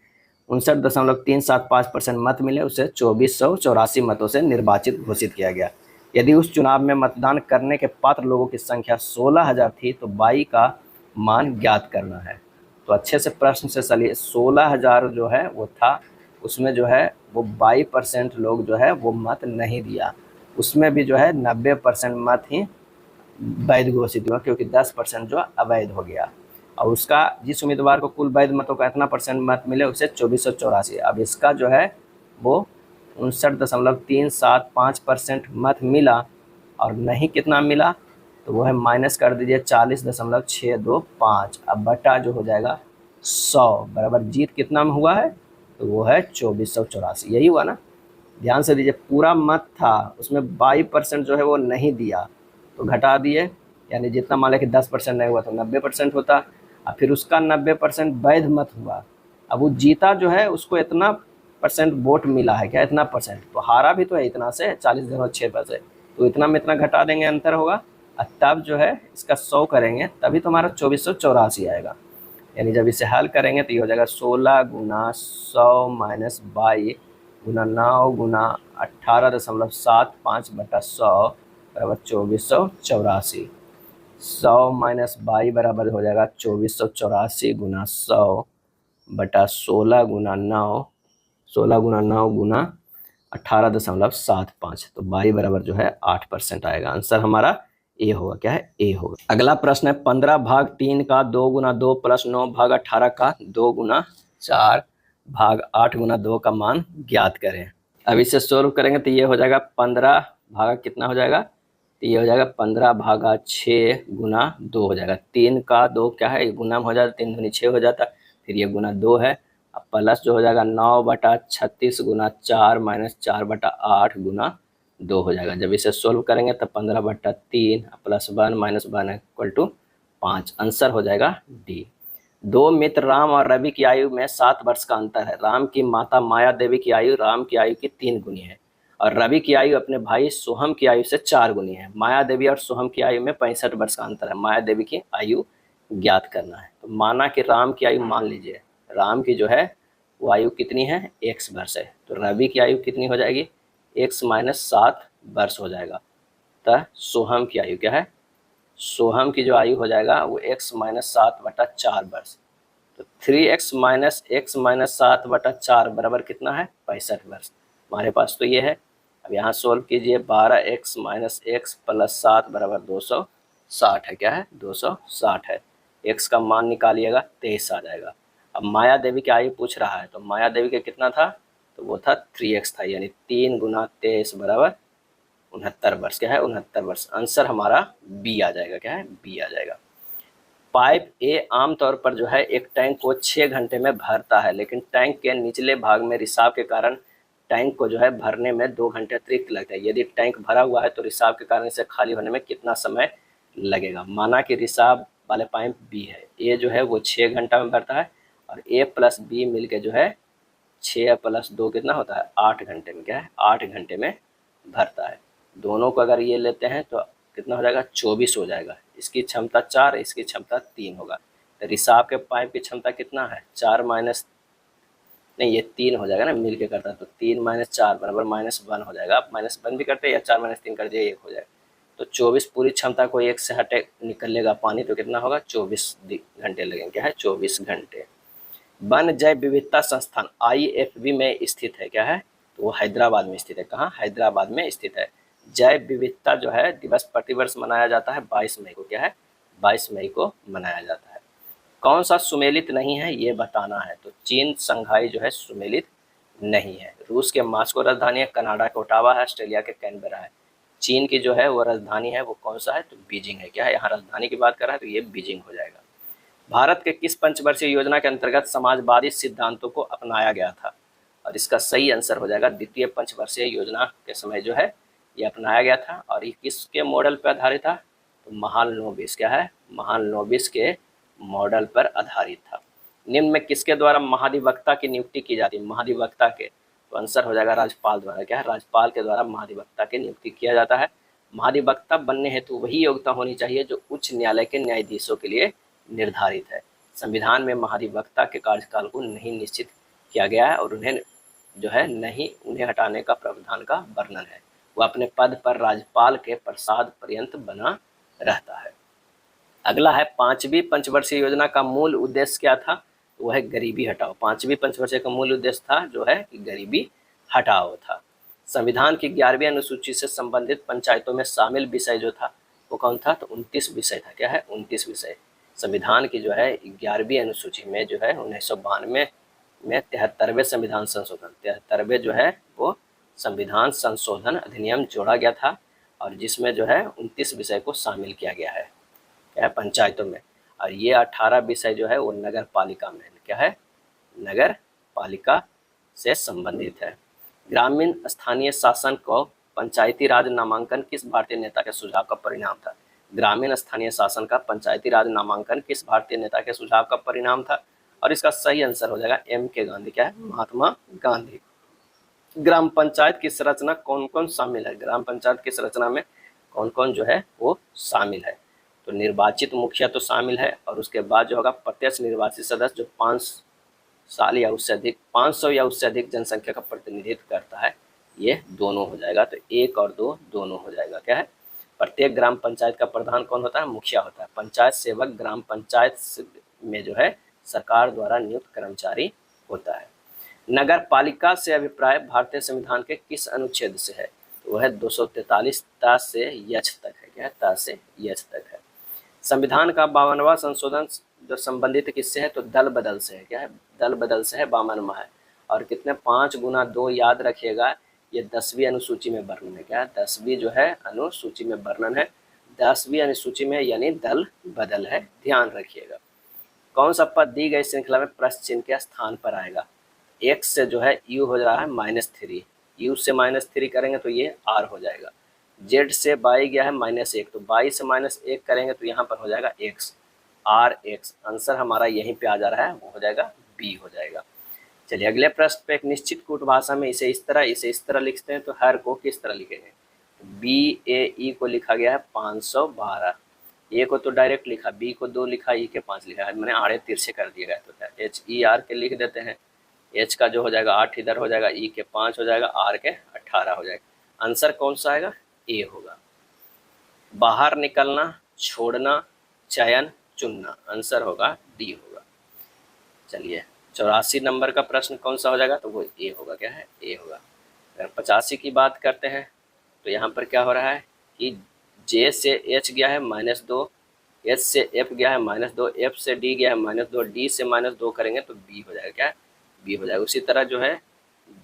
59.375% मत मिले उसे 2484 मतों से निर्वाचित घोषित किया गया। यदि उस चुनाव में मतदान करने के पात्र लोगों की संख्या 16,000 थी तो बाई का मान ज्ञात करना है। तो अच्छे से प्रश्न से चलिए, 16,000 जो है वो था, उसमें जो है वो 22% लोग जो है वो मत नहीं दिया, उसमें भी जो है 90% मत ही वैध घोषित हुआ, क्योंकि 10% जो अवैध हो गया। और उसका जिस उम्मीदवार को कुल वैध मतों का इतना परसेंट मत मिले उसे 2484। अब इसका जो है वो 59.375% मत मिला, और नहीं कितना मिला, तो वो है माइनस कर दीजिए 40.625। अब बटा जो हो जाएगा 100 बराबर जीत कितना में हुआ है, तो वो है 2484। यही हुआ ना, ध्यान से दीजिए। पूरा मत था उसमें 22% जो है वो नहीं दिया, तो घटा दिए, यानी जितना मान लें कि 10% नहीं हुआ तो 90% होता, और फिर उसका 90% वैध मत हुआ। अब वो जीता जो है उसको इतना परसेंट वोट मिला है, क्या इतना परसेंट, तो हारा भी तो है इतना से 40.6%, तो इतना में इतना घटा देंगे, अंतर होगा, और तब जो है इसका 100 करेंगे तभी तो हमारा 2484 आएगा। यानी जब इसे हल करेंगे तो ये हो जाएगा 16 गुना 100 माइनस 22 गुना 9 गुना 18.75 बटा 100 बराबर 2484। 100 माइनस 22 बराबर हो जाएगा 2484 गुना 100 बटा 16 गुना 9 गुना 18.75, तो 22 बराबर जो है 8% आएगा। आंसर हमारा ए होगा। क्या है, ए होगा। अगला प्रश्न है 15/3 का 2 गुना 2 प्लस 9/18 का 2 गुना 4/8 गुना 2 का मान ज्ञात करें। अब इसे सोल्व करेंगे तो ये हो जाएगा 15 भागा कितना हो जाएगा, तो ये हो जाएगा 15/6 गुना 2 हो जाएगा। 3 का 2 क्या है, गुना हो जाता, 3 दूनी 6 हो जाता, फिर ये गुना 2 है, अब प्लस जो हो जाएगा 9/36 गुना 4 माइनस 4/8 गुना 2 हो जाएगा। जब इसे सोल्व करेंगे तो 15/3 plus 1 minus 1 equal to 5। Answer हो जाएगा डी। दो मित्र राम और रवि की आयु में 7 वर्ष का अंतर है। राम की माता माया देवी की आयु राम की आयु की 3 गुनी है और रवि की आयु अपने भाई सोहम की आयु से 4 गुनी है। माया देवी और सोहम की आयु में 65 वर्ष का अंतर है। माया देवी की आयु ज्ञात करना है। तो माना कि राम की आयु, मान लीजिए राम की जो है वो आयु कितनी है, x वर्ष है, तो रवि की आयु कितनी हो जाएगी, x माइनस 7 वर्ष हो जाएगा। तो सोहम की आयु क्या है, सोहम की जो आयु हो जाएगा वो x माइनस 7/4 वर्ष। तो 3x माइनस x माइनस 7/4 बराबर कितना है, 65 वर्ष। हमारे पास तो ये है। अब यहाँ सोल्व कीजिए, 12x माइनस x प्लस 7 बराबर 260 है। क्या है, 260 है। x का मान निकालिएगा, 23 आ जाएगा। अब माया देवी की आयु पूछ रहा है, तो माया देवी का कितना था, तो वो था 3x था, यानी 3 गुना 23 बराबर 69 वर्ष। क्या है, 69 वर्ष। आंसर हमारा बी आ जाएगा। क्या है, बी आ जाएगा। पाइप ए आमतौर पर जो है एक टैंक को 6 घंटे में भरता है, लेकिन टैंक के निचले भाग में रिसाव के कारण टैंक को जो है भरने में 2 घंटे अतिरिक्त लगते हैं। यदि टैंक भरा हुआ है तो रिसाव के कारण इसे खाली होने में कितना समय लगेगा। माना कि रिसाव वाले पाइप बी है, ए जो है वो 6 घंटा में भरता है और ए प्लस बी मिलके जो है 6 प्लस 2 कितना होता है, 8 घंटे में। क्या है, 8 घंटे में भरता है। दोनों को अगर ये लेते हैं तो कितना हो जाएगा, 24 हो जाएगा। इसकी क्षमता 4, इसकी क्षमता 3 होगा। तो रिसाव के पाइप की क्षमता कितना है, 4 माइनस, नहीं ये 3 हो जाएगा ना, मिल के करता है, तो 3 माइनस 4 बराबर -1 हो जाएगा। आप -1 भी करते हैं या 4 माइनस 3 कर दिए, 1 हो जाएगा। तो 24 पूरी क्षमता को 1 से हटे निकलेगा पानी, तो कितना होगा, 24 घंटे लगेंगे। क्या है, 24 घंटे। वन जैव विविधता संस्थान IFB में स्थित है। क्या है, तो वो हैदराबाद में स्थित है। कहाँ, हैदराबाद में स्थित है। जैव विविधता जो है दिवस प्रतिवर्ष मनाया जाता है 22 मई को। क्या है, 22 मई को मनाया जाता है। कौन सा सुमेलित नहीं है ये बताना है, तो चीन संघाई जो है सुमेलित नहीं है। रूस के मास्को राजधानी है, कनाडा का ओटावा है, ऑस्ट्रेलिया के कैनबरा है। चीन की जो है वो राजधानी है वो कौन सा है, तो बीजिंग है। क्या है, यहाँ राजधानी की बात कर रहा है तो ये बीजिंग हो जाएगा। भारत के किस पंचवर्षीय योजना के अंतर्गत समाजवादी सिद्धांतों को अपनाया गया था, और इसका सही आंसर हो जाएगा द्वितीय पंचवर्षीय योजना के समय जो है ये अपनाया गया था। और ये किसके मॉडल पर आधारित था, तो महालनोबिस। क्या है, महालनोबिस के मॉडल पर आधारित था। निम्न में किसके द्वारा महाधिवक्ता की नियुक्ति की जाती है, महाधिवक्ता के, तो आंसर हो जाएगा राज्यपाल द्वारा। क्या है, राज्यपाल के द्वारा महाधिवक्ता की नियुक्ति किया जाता है। महाधिवक्ता बनने हेतु वही योग्यता होनी चाहिए जो उच्च न्यायालय के न्यायाधीशों के लिए निर्धारित है। संविधान में महाधिवक्ता के कार्यकाल को नहीं निश्चित किया गया है और उन्हें जो है नहीं उन्हें हटाने का प्रावधान का वर्णन है। वह अपने पद पर राज्यपाल के प्रसाद पर्यंत बना रहता है। अगला है, पांचवी पंचवर्षीय योजना का मूल उद्देश्य क्या था, तो वह है गरीबी हटाओ। पांचवी पंचवर्षीय का मूल उद्देश्य था जो है कि गरीबी हटाओ था। संविधान की 11वीं अनुसूची से संबंधित पंचायतों में शामिल विषय जो था वो कौन था, तो 29 विषय था। क्या है, 29 विषय। संविधान की जो है 11वीं अनुसूची में जो है 1992 में 73वें संविधान संशोधन, 73वें जो है वो संविधान संशोधन अधिनियम जोड़ा गया था और जिसमें जो है 29 विषय को शामिल किया गया है। क्या है, पंचायतों में। और ये 18 विषय जो है वो नगर पालिका में, क्या है, नगर पालिका से संबंधित है। ग्रामीण स्थानीय शासन को पंचायती राज नामांकन किस भारतीय नेता के सुझाव का परिणाम था। ग्रामीण स्थानीय शासन का पंचायती राज नामांकन किस भारतीय नेता के सुझाव का परिणाम था, और इसका सही आंसर हो जाएगा MK गांधी। क्या है, महात्मा गांधी। ग्राम पंचायत की संरचना कौन कौन शामिल है, ग्राम पंचायत की संरचना में कौन कौन जो है वो शामिल है, तो निर्वाचित मुखिया तो शामिल है और उसके बाद जो होगा प्रत्यक्ष निर्वाचित सदस्य जो 5 साल या उससे अधिक 500 या उससे अधिक जनसंख्या का प्रतिनिधित्व करता है, ये दोनों हो जाएगा। तो 1 और 2 दोनों हो जाएगा। क्या है, प्रत्येक ग्राम पंचायत का प्रधान कौन होता है, मुखिया होता है। पंचायत सेवक ग्राम पंचायत में जो है सरकार द्वारा नियुक्त कर्मचारी होता है। नगर पालिका से अभिप्राय भारतीय संविधान के किस अनुच्छेद से है, तो वह 243 ता से यच तक है। क्या है, ता से यच तक है। संविधान का 52वां संशोधन जो संबंधित किससे है, तो दल बदल से है। क्या है, दल बदल से है, 52वां है। और कितने, 5 गुना 2 याद रखिएगा, ये 10वीं अनुसूची में वर्णन है। क्या है, 10वीं जो है अनुसूची में वर्णन है, 10वीं अनुसूची में, यानी दल बदल है, ध्यान रखिएगा। कौन सा पद दी गई श्रृंखला में प्रश्न चिन्ह के स्थान पर आएगा? x से जो है u हो रहा है -3, u से -3 करेंगे तो ये r हो जाएगा। z से y गया है -1, तो y से -1 करेंगे तो यहाँ पर हो जाएगा x, rx। आंसर हमारा यहीं पे आ जा रहा है, वो हो जाएगा b हो जाएगा। चलिए अगले प्रश्न पे एक निश्चित कूट भाषा में इसे इस तरह लिखते हैं, तो हर को किस तरह लिखेंगे? BAE को लिखा गया है 512, ए को तो डायरेक्ट लिखा, बी को 2 लिखा, ई के 5 लिखा है, मैंने आड़े तिरछे कर दिए गए। तो HER के लिख देते हैं, एच का जो हो जाएगा 8 इधर हो जाएगा, ई के 5 हो जाएगा, आर के 18 हो जाएगा। आंसर कौन सा आएगा? ए होगा। बाहर निकलना, छोड़ना, चयन, चुनना, आंसर होगा डी होगा। चलिए 84 नंबर का प्रश्न कौन सा हो जाएगा? तो वो ए होगा। क्या है? ए होगा। अगर 85 की बात करते हैं तो यहाँ पर क्या हो रहा है कि जे से एच गया है -2, एच से एफ गया है -2, एफ से डी गया है -2, डी से -2 करेंगे तो बी हो जाएगा। क्या है? बी हो जाएगा। उसी तरह जो है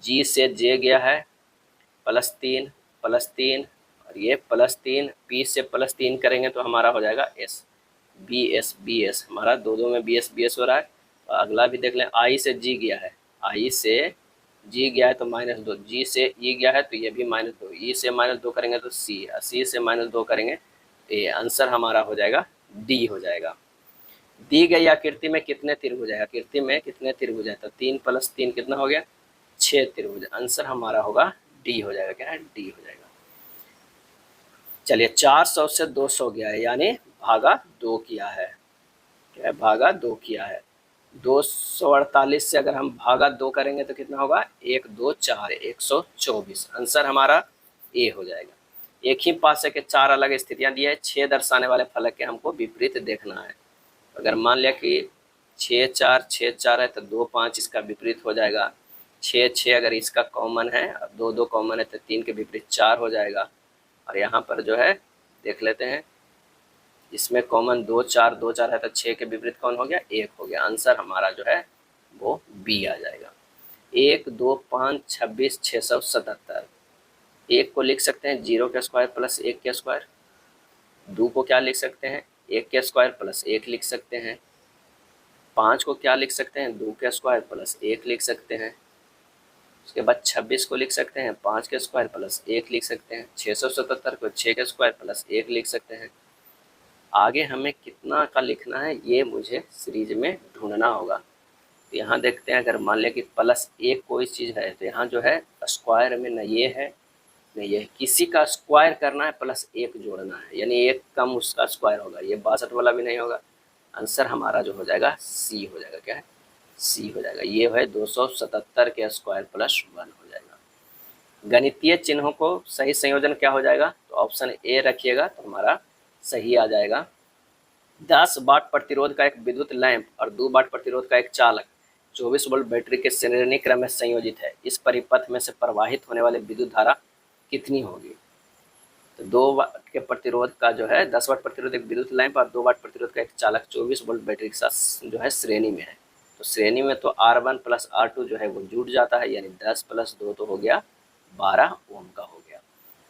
जी से जे गया है +3 और ये +3, पी से +3 करेंगे तो हमारा हो जाएगा एस, बी एस हमारा दो में बी एस हो रहा है। और अगला भी देख लें, आई से जी गया है, आई से जी गया है तो -2, जी से ई गया है तो ये भी -2, ई से -2 करेंगे तो सी, सी से -2 करेंगे तो ये आंसर हमारा हो जाएगा डी हो जाएगा। दी गई आकृति में कितने त्रिभुज है? आकृति में कितने त्रिभुज है? तो 3 + 3 कितना हो गया? 6 त्रिभुज। आंसर हमारा होगा डी हो जाएगा। क्या है? डी हो जाएगा। चलिए 400 से 200 गया है, यानी भागा 2 किया है। क्या है? भागा 2 किया है। 248 से अगर हम भागा 2 करेंगे तो कितना होगा? 1 2 4 124। आंसर हमारा ए हो जाएगा। एक ही पासे के 4 अलग स्थितियां दी है, 6 दर्शाने वाले फलक के हमको विपरीत देखना है। अगर मान लिया कि 6 4 है तो 2 5 इसका विपरीत हो जाएगा। 6 6 अगर इसका कॉमन है, 2 2 कॉमन है तो 3 के विपरीत 4 हो जाएगा। और यहाँ पर जो है देख लेते हैं, इसमें कॉमन 2 4 है तो 6 के विपरीत कौन हो गया? 1 हो गया। आंसर हमारा जो है वो बी आ जाएगा। 1 2 5 26 677। 1 को लिख सकते हैं 0 के स्क्वायर प्लस 1 के स्क्वायर। 2 को क्या लिख सकते हैं? 1 के स्क्वायर प्लस 1 लिख सकते हैं। 5 को क्या लिख सकते हैं? 2 के स्क्वायर प्लस 1 लिख सकते हैं। उसके बाद 26 को लिख सकते हैं 5 के स्क्वायर प्लस 1 लिख सकते हैं। 677 को 6 के स्क्वायर प्लस 1 लिख सकते हैं। आगे हमें कितना का लिखना है ये मुझे सीरीज में ढूंढना होगा। तो यहाँ देखते हैं, अगर मान लिया कि +1 कोई चीज़ है तो यहाँ जो है स्क्वायर में न ये है न ये, किसी का स्क्वायर करना है +1 जोड़ना है, यानी 1 कम उसका स्क्वायर होगा, ये 62 वाला भी नहीं होगा। आंसर हमारा जो हो जाएगा सी हो जाएगा। क्या है? सी हो जाएगा। ये है 277 के स्क्वायर +1 हो जाएगा। गणितीय चिन्हों को सही संयोजन क्या हो जाएगा? तो ऑप्शन ए रखिएगा तो हमारा सही आ जाएगा। 10 वाट प्रतिरोध का एक विद्युत लैंप और 2 वाट प्रतिरोध का एक चालक 24 वोल्ट बैटरी के श्रेणी क्रम में संयोजित है। इस परिपथ में से प्रवाहित होने वाले विद्युत धारा कितनी होगी? तो 2 वाट के प्रतिरोध का जो है 10 वाट प्रतिरोध एक विद्युत लैंप और 2 वाट प्रतिरोध का एक चालक 24 वोल्ट बैटरी के साथ जो है श्रेणी में है। तो श्रेणी में तो R1 + R2 जो है वो जुड़ जाता है, यानी 10 + 2 तो हो गया 12 ओम का हो गया।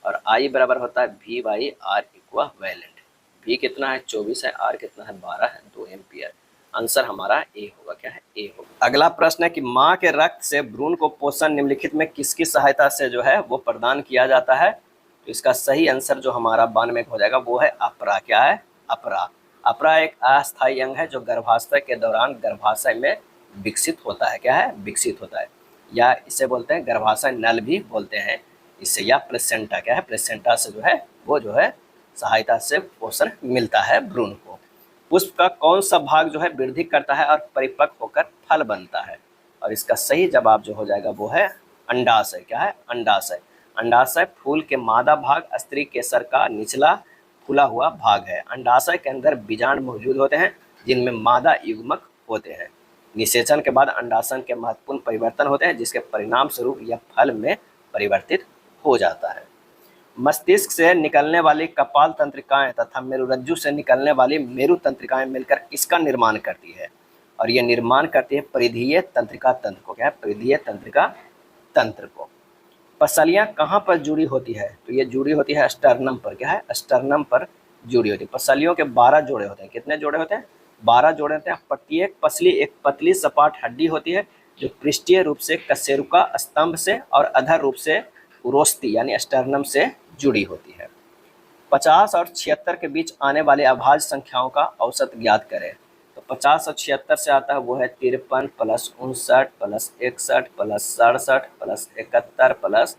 और I बराबर होता है V/R इक्विवेलेंट। V कितना है? 24 है, R कितना है? 12 है, 2 एम्पियर। आंसर हमारा ए होगा। क्या है? ए होगा। अगला प्रश्न है कि माँ के रक्त से भ्रूण को पोषण निम्नलिखित में किसकी सहायता से जो है वो प्रदान किया जाता है? तो इसका सही आंसर जो हमारा 92 हो जाएगा वो है अपरा। क्या है? अपरा। अपरा एक अस्थायी अंग है जो गर्भाशय के दौरान गर्भाशय में विकसित होता है। क्या है? विकसित होता है, या इसे बोलते हैं गर्भाशय नल भी बोलते हैं इससे, या प्लेसेंटा। क्या है? प्लेसेंटा से जो है वो जो है सहायता से पोषण मिलता है भ्रूण को। पुष्प का कौन सा भाग जो है वृद्धि करता है और परिपक्व होकर फल बनता है? और इसका सही जवाब जो हो जाएगा वो है अंडाशय। क्या है? अंडाशय। अंडाशय फूल के मादा भाग स्त्री केसर का निचला फूला हुआ भाग है। अंडाशय के अंदर बीजांड मौजूद होते हैं जिनमें मादा युग्मक होते हैं। निषेचन के बाद अंडाशन के महत्वपूर्ण परिवर्तन होते हैं जिसके परिणाम स्वरूप यह फल में परिवर्तित हो जाता है। मस्तिष्क से निकलने वाली कपाल तंत्रिकाएं तथा मेरुरज्जु से निकलने वाली मेरु तंत्रिकाएं मिलकर इसका निर्माण करती है, और यह निर्माण करती है परिधीय तंत्रिका तंत्र को। क्या है? परिधीय तंत्रिका तंत्र को। पसलियां कहाँ पर जुड़ी होती है? तो ये जुड़ी होती है स्टर्नम पर। क्या है? स्टर्नम पर जुड़ी होती है। पसलियों के 12 जोड़े होते हैं। कितने जोड़े होते हैं? 12 जोड़ देते हैं। प्रत्येक पसली एक पतली सपाट हड्डी होती है जो पृष्ठीय रूप से कशेरुका स्तंभ से और अधर रूप से उरोस्ती यानी स्टर्नम से जुड़ी होती है। 50 और 76 के बीच आने वाले अभाज्य संख्याओं का औसत ज्ञात करें। तो 50 और 76 से आता है वो है 53 plus 59 plus 61 plus 67 plus 71 plus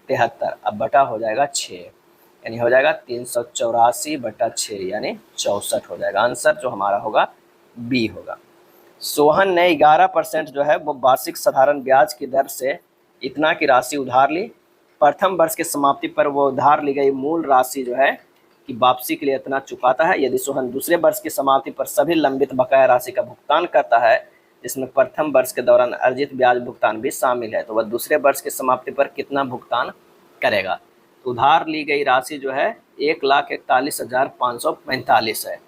73। अब बटा हो जाएगा 6 यानी हो जाएगा 384 बटा 6 यानी 64 हो जाएगा। आंसर जो हमारा होगा बी होगा। सोहन ने 11% जो है वो वार्षिक साधारण ब्याज की दर से इतना की राशि उधार ली। प्रथम वर्ष की समाप्ति पर वो उधार ली गई मूल राशि जो है कि वापसी के लिए इतना चुकाता है। यदि सोहन दूसरे वर्ष की समाप्ति पर सभी लंबित बकाया राशि का भुगतान करता है जिसमें प्रथम वर्ष के दौरान अर्जित ब्याज भुगतान भी शामिल है, तो वह दूसरे वर्ष की समाप्ति पर कितना भुगतान करेगा। तो उधार ली गई राशि जो है 1,41,545 है।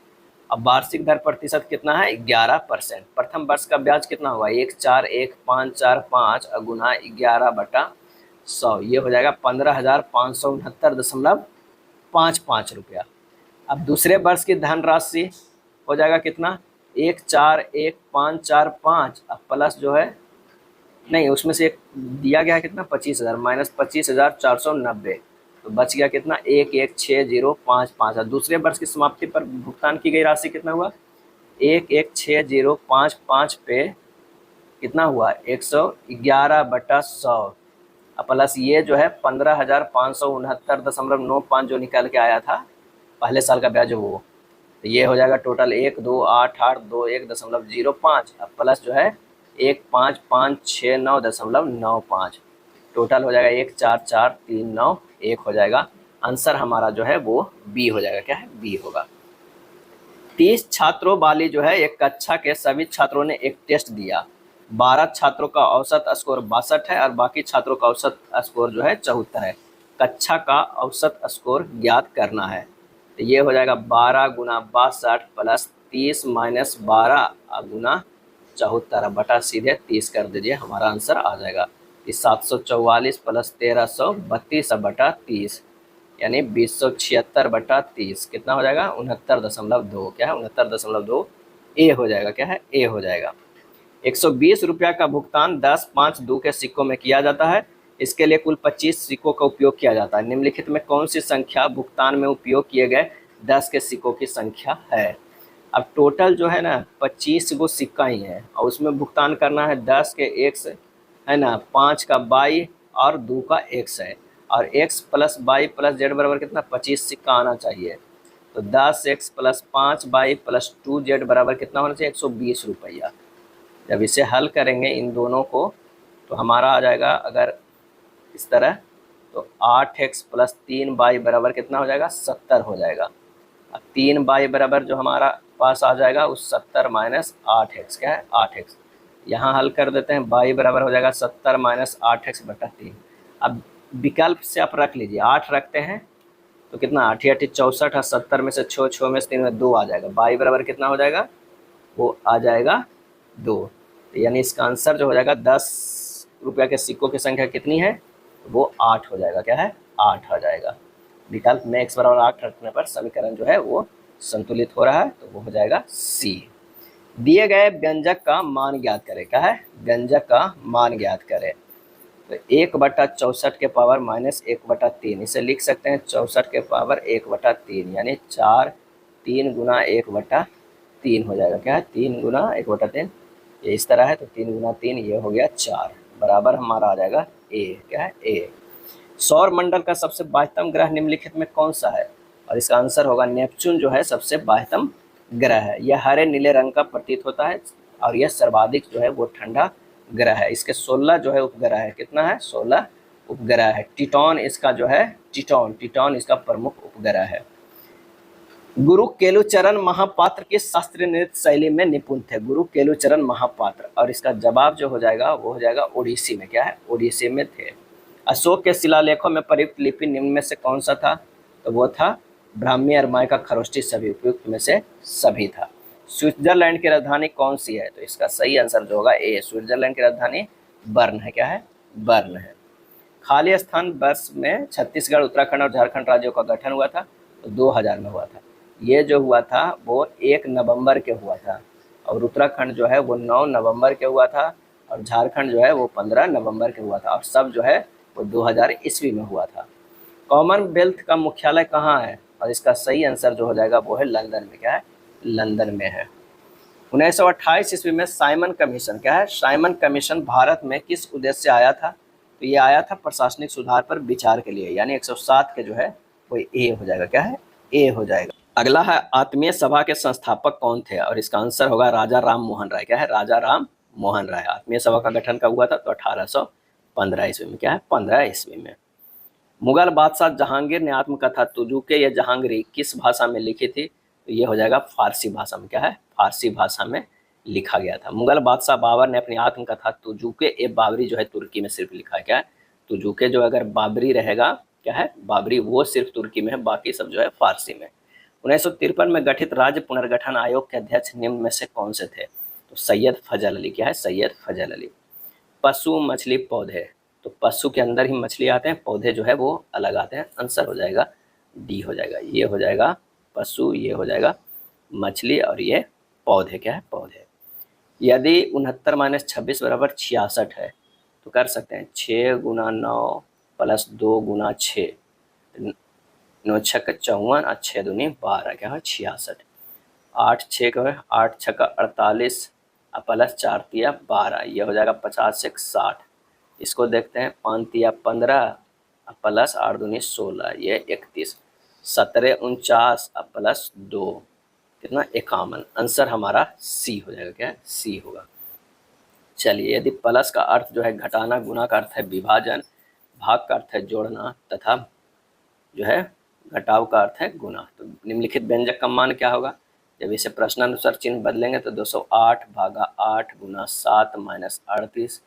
अब वार्षिक दर प्रतिशत कितना है 11%। प्रथम वर्ष का ब्याज कितना हुआ 1,41,545 गुना 11/100 ये हो जाएगा 15,569.55 रुपया। अब दूसरे वर्ष की धनराशि हो जाएगा कितना 1,41,545 अब प्लस जो है नहीं उसमें से एक दिया गया है कितना 25,000 माइनस 25,490 तो बच गया कितना 1,16,055। और दूसरे वर्ष की समाप्ति पर भुगतान की गई राशि कितना हुआ 1,16,055 पे कितना हुआ 111/100 प्लस ये जो है 15,569.95 जो निकल के आया था पहले साल का ब्याज वो, तो ये हो जाएगा टोटल 1,28,821.05 अब प्लस जो है 1,55,669.95 टोटल हो जाएगा 1,44,391 हो जाएगा। आंसर हमारा जो है वो बी हो जाएगा। क्या है बी होगा। 30 छात्रों वाली जो है एक कक्षा के सभी छात्रों ने एक टेस्ट दिया। 12 छात्रों का औसत स्कोर 62 है और बाकी छात्रों का औसत स्कोर जो है 74 है। कक्षा का औसत स्कोर ज्ञात करना है। तो ये हो जाएगा 12 गुना 62 प्लस 30 माइनस 12 गुना 74 बटा सीधे 30 कर दीजिए हमारा आंसर आ जाएगा। 744 प्लस 1332 बटा 30 यानी 276 बटा 30 कितना हो जाएगा 69.2। क्या है 69.2 ए हो जाएगा। क्या है ए हो जाएगा। 120 रुपया का भुगतान 10, 5, 2 के सिक्कों में किया जाता है। इसके लिए कुल 25 सिक्कों का उपयोग किया जाता है। निम्नलिखित में कौन सी संख्या भुगतान में उपयोग किए गए 10 के सिक्कों की संख्या है। अब टोटल जो है ना 25 गो सिक्का ही है और उसमें भुगतान करना है 10 के x है ना 5 का y और 2 का x है और x plus y plus z बराबर कितना 25 सिक्का आना चाहिए। तो 10x plus 5y plus 2z बराबर कितना होना चाहिए 120 रुपया। जब इसे हल करेंगे इन दोनों को तो हमारा आ जाएगा अगर इस तरह तो 8x प्लस 3y बराबर कितना हो जाएगा 70 हो जाएगा। अब 3y बराबर जो हमारा पास आ जाएगा उस 70 माइनस 8x क्या है 8x। यहाँ हल कर देते हैं y बराबर हो जाएगा 70 माइनस 8x बटा 3। अब विकल्प से आप रख लीजिए 8 रखते हैं तो कितना 8 8 64 और 70 में से 6 में से 3 में 2 आ जाएगा। y बराबर कितना हो जाएगा वो आ जाएगा 2। तो यानी इसका आंसर जो हो जाएगा 10 रुपया के सिक्कों की संख्या कितनी है वो 8 हो जाएगा। क्या है 8 हो जाएगा। विकल्प में x बराबर 8 रखने पर समीकरण जो है वो संतुलित हो रहा है तो वो हो जाएगा सी। दिए गए व्यंजक का मान ज्ञात करें। क्या है व्यंजक का मान ज्ञात करें। तो 1/64 के पावर माइनस 1/3 इसे लिख सकते हैं 64 के पावर 1/3 यानी 4 3 गुना 1/3 हो जाएगा। क्या है 3 गुना 1/3 ये इस तरह है तो 3 गुना 3 ये हो गया 4 बराबर हमारा आ जाएगा ए। क्या है ए। सौर मंडल का सबसे बाह्यतम ग्रह निम्नलिखित में कौन सा है और इसका आंसर होगा नेपच्यून जो है सबसे बाह्यतम ग्रह है। यह हरे नीले रंग का प्रतीत होता है और यह सर्वाधिक जो है वो ठंडा ग्रह है। इसके 16 जो है उपग्रह है। कितना है 16 उपग्रह है। टिटॉन इसका जो है टिटॉन इसका प्रमुख उपग्रह है। गुरु केलुचरण महापात्र किस शास्त्रीय नृत्य शैली में निपुण थे। गुरु केलुचरण महापात्र और इसका जवाब जो हो जाएगा वो हो जाएगा ओडिसी में। क्या है ओडिसी में थे। अशोक के शिलालेखों में प्रयुक्त लिपि निम्न में से कौन सा था तो वो था ब्राह्मी अरमाई का खरोष्टी सभी उपयुक्त में से सभी था। स्विट्जरलैंड की राजधानी कौन सी है तो इसका सही आंसर जो होगा ए। स्विट्जरलैंड की राजधानी बर्न है। क्या है बर्न है। खाली स्थान वर्ष में छत्तीसगढ़ उत्तराखंड और झारखंड राज्यों का गठन हुआ था तो 2000 में हुआ था। ये जो हुआ था वो 1 नवंबर के हुआ था, और उत्तराखंड जो है वो 9 नवंबर के हुआ था, और झारखंड जो है वो 15 नवंबर के हुआ था, और सब जो है वो 2000 ईस्वी में हुआ था। कॉमनवेल्थ का मुख्यालय कहाँ है? और इसका सही आंसर जो हो जाएगा वो है लंदन में। क्या है? लंदन में है। 1928 ईस्वी में साइमन कमीशन, क्या है? साइमन कमीशन भारत में किस उद्देश्य से आया था? तो ये आया था प्रशासनिक सुधार पर विचार के लिए, यानी 107 के जो है वो ए हो जाएगा। क्या है? ए हो जाएगा। अगला है आत्मीय सभा के संस्थापक कौन थे? और इसका आंसर होगा राजा राम मोहन राय। क्या है? राजा राम मोहन राय। आत्मीय सभा का गठन कब हुआ था? तो 1815 ईस्वी में। क्या है? 15 ईस्वी में। मुगल बादशाह जहांगीर ने आत्मकथा तुजुके या जहांगीरी किस भाषा में लिखी थी? तो ये हो जाएगा फारसी भाषा में। क्या है? फारसी भाषा में लिखा गया था। मुगल बादशाह बाबर ने अपनी आत्मकथा तुजुके ए बाबरी जो है तुर्की में सिर्फ लिखा है। क्या है? तुजुके जो अगर बाबरी रहेगा, क्या है? बाबरी, वो सिर्फ तुर्की में है, बाकी सब जो है फारसी में। 1953 में गठित राज्य पुनर्गठन आयोग के अध्यक्ष निम्न में से कौन से थे? तो सैयद फजल अली। क्या है? सैयद फजल अली। पशु, मछली, पौधे, तो पशु के अंदर ही मछली आते हैं, पौधे जो है वो अलग आते हैं। आंसर हो जाएगा डी हो जाएगा। ये हो जाएगा पशु, ये हो जाएगा मछली, और ये पौधे। क्या है? पौधे। यदि 69 माइनस 26 बराबर 66 है तो कर सकते हैं 6 गुना 9 प्लस 2 गुना 6, 9 छक्का 54 और 6 दूनी 12। क्या है? 66। 8 6 का है, 8 छक्का 48 प्लस 4 तिया 12, ये हो जाएगा 50 से 60। इसको देखते हैं, 5 तिया 15 प्लस 8 दूनी 16, ये 31। 17 49 प्लस 2 कितना? 51। आंसर हमारा सी हो जाएगा। क्या है? सी होगा। चलिए, यदि प्लस का अर्थ जो है घटाना, गुना का अर्थ है विभाजन, भाग का अर्थ है जोड़ना, तथा जो है घटाव का अर्थ है गुना, तो निम्नलिखित व्यंजक का मान क्या होगा? जब इसे प्रश्नानुसार चिन्ह बदलेंगे तो 208 भागा 8 गुना 7 माइनस 38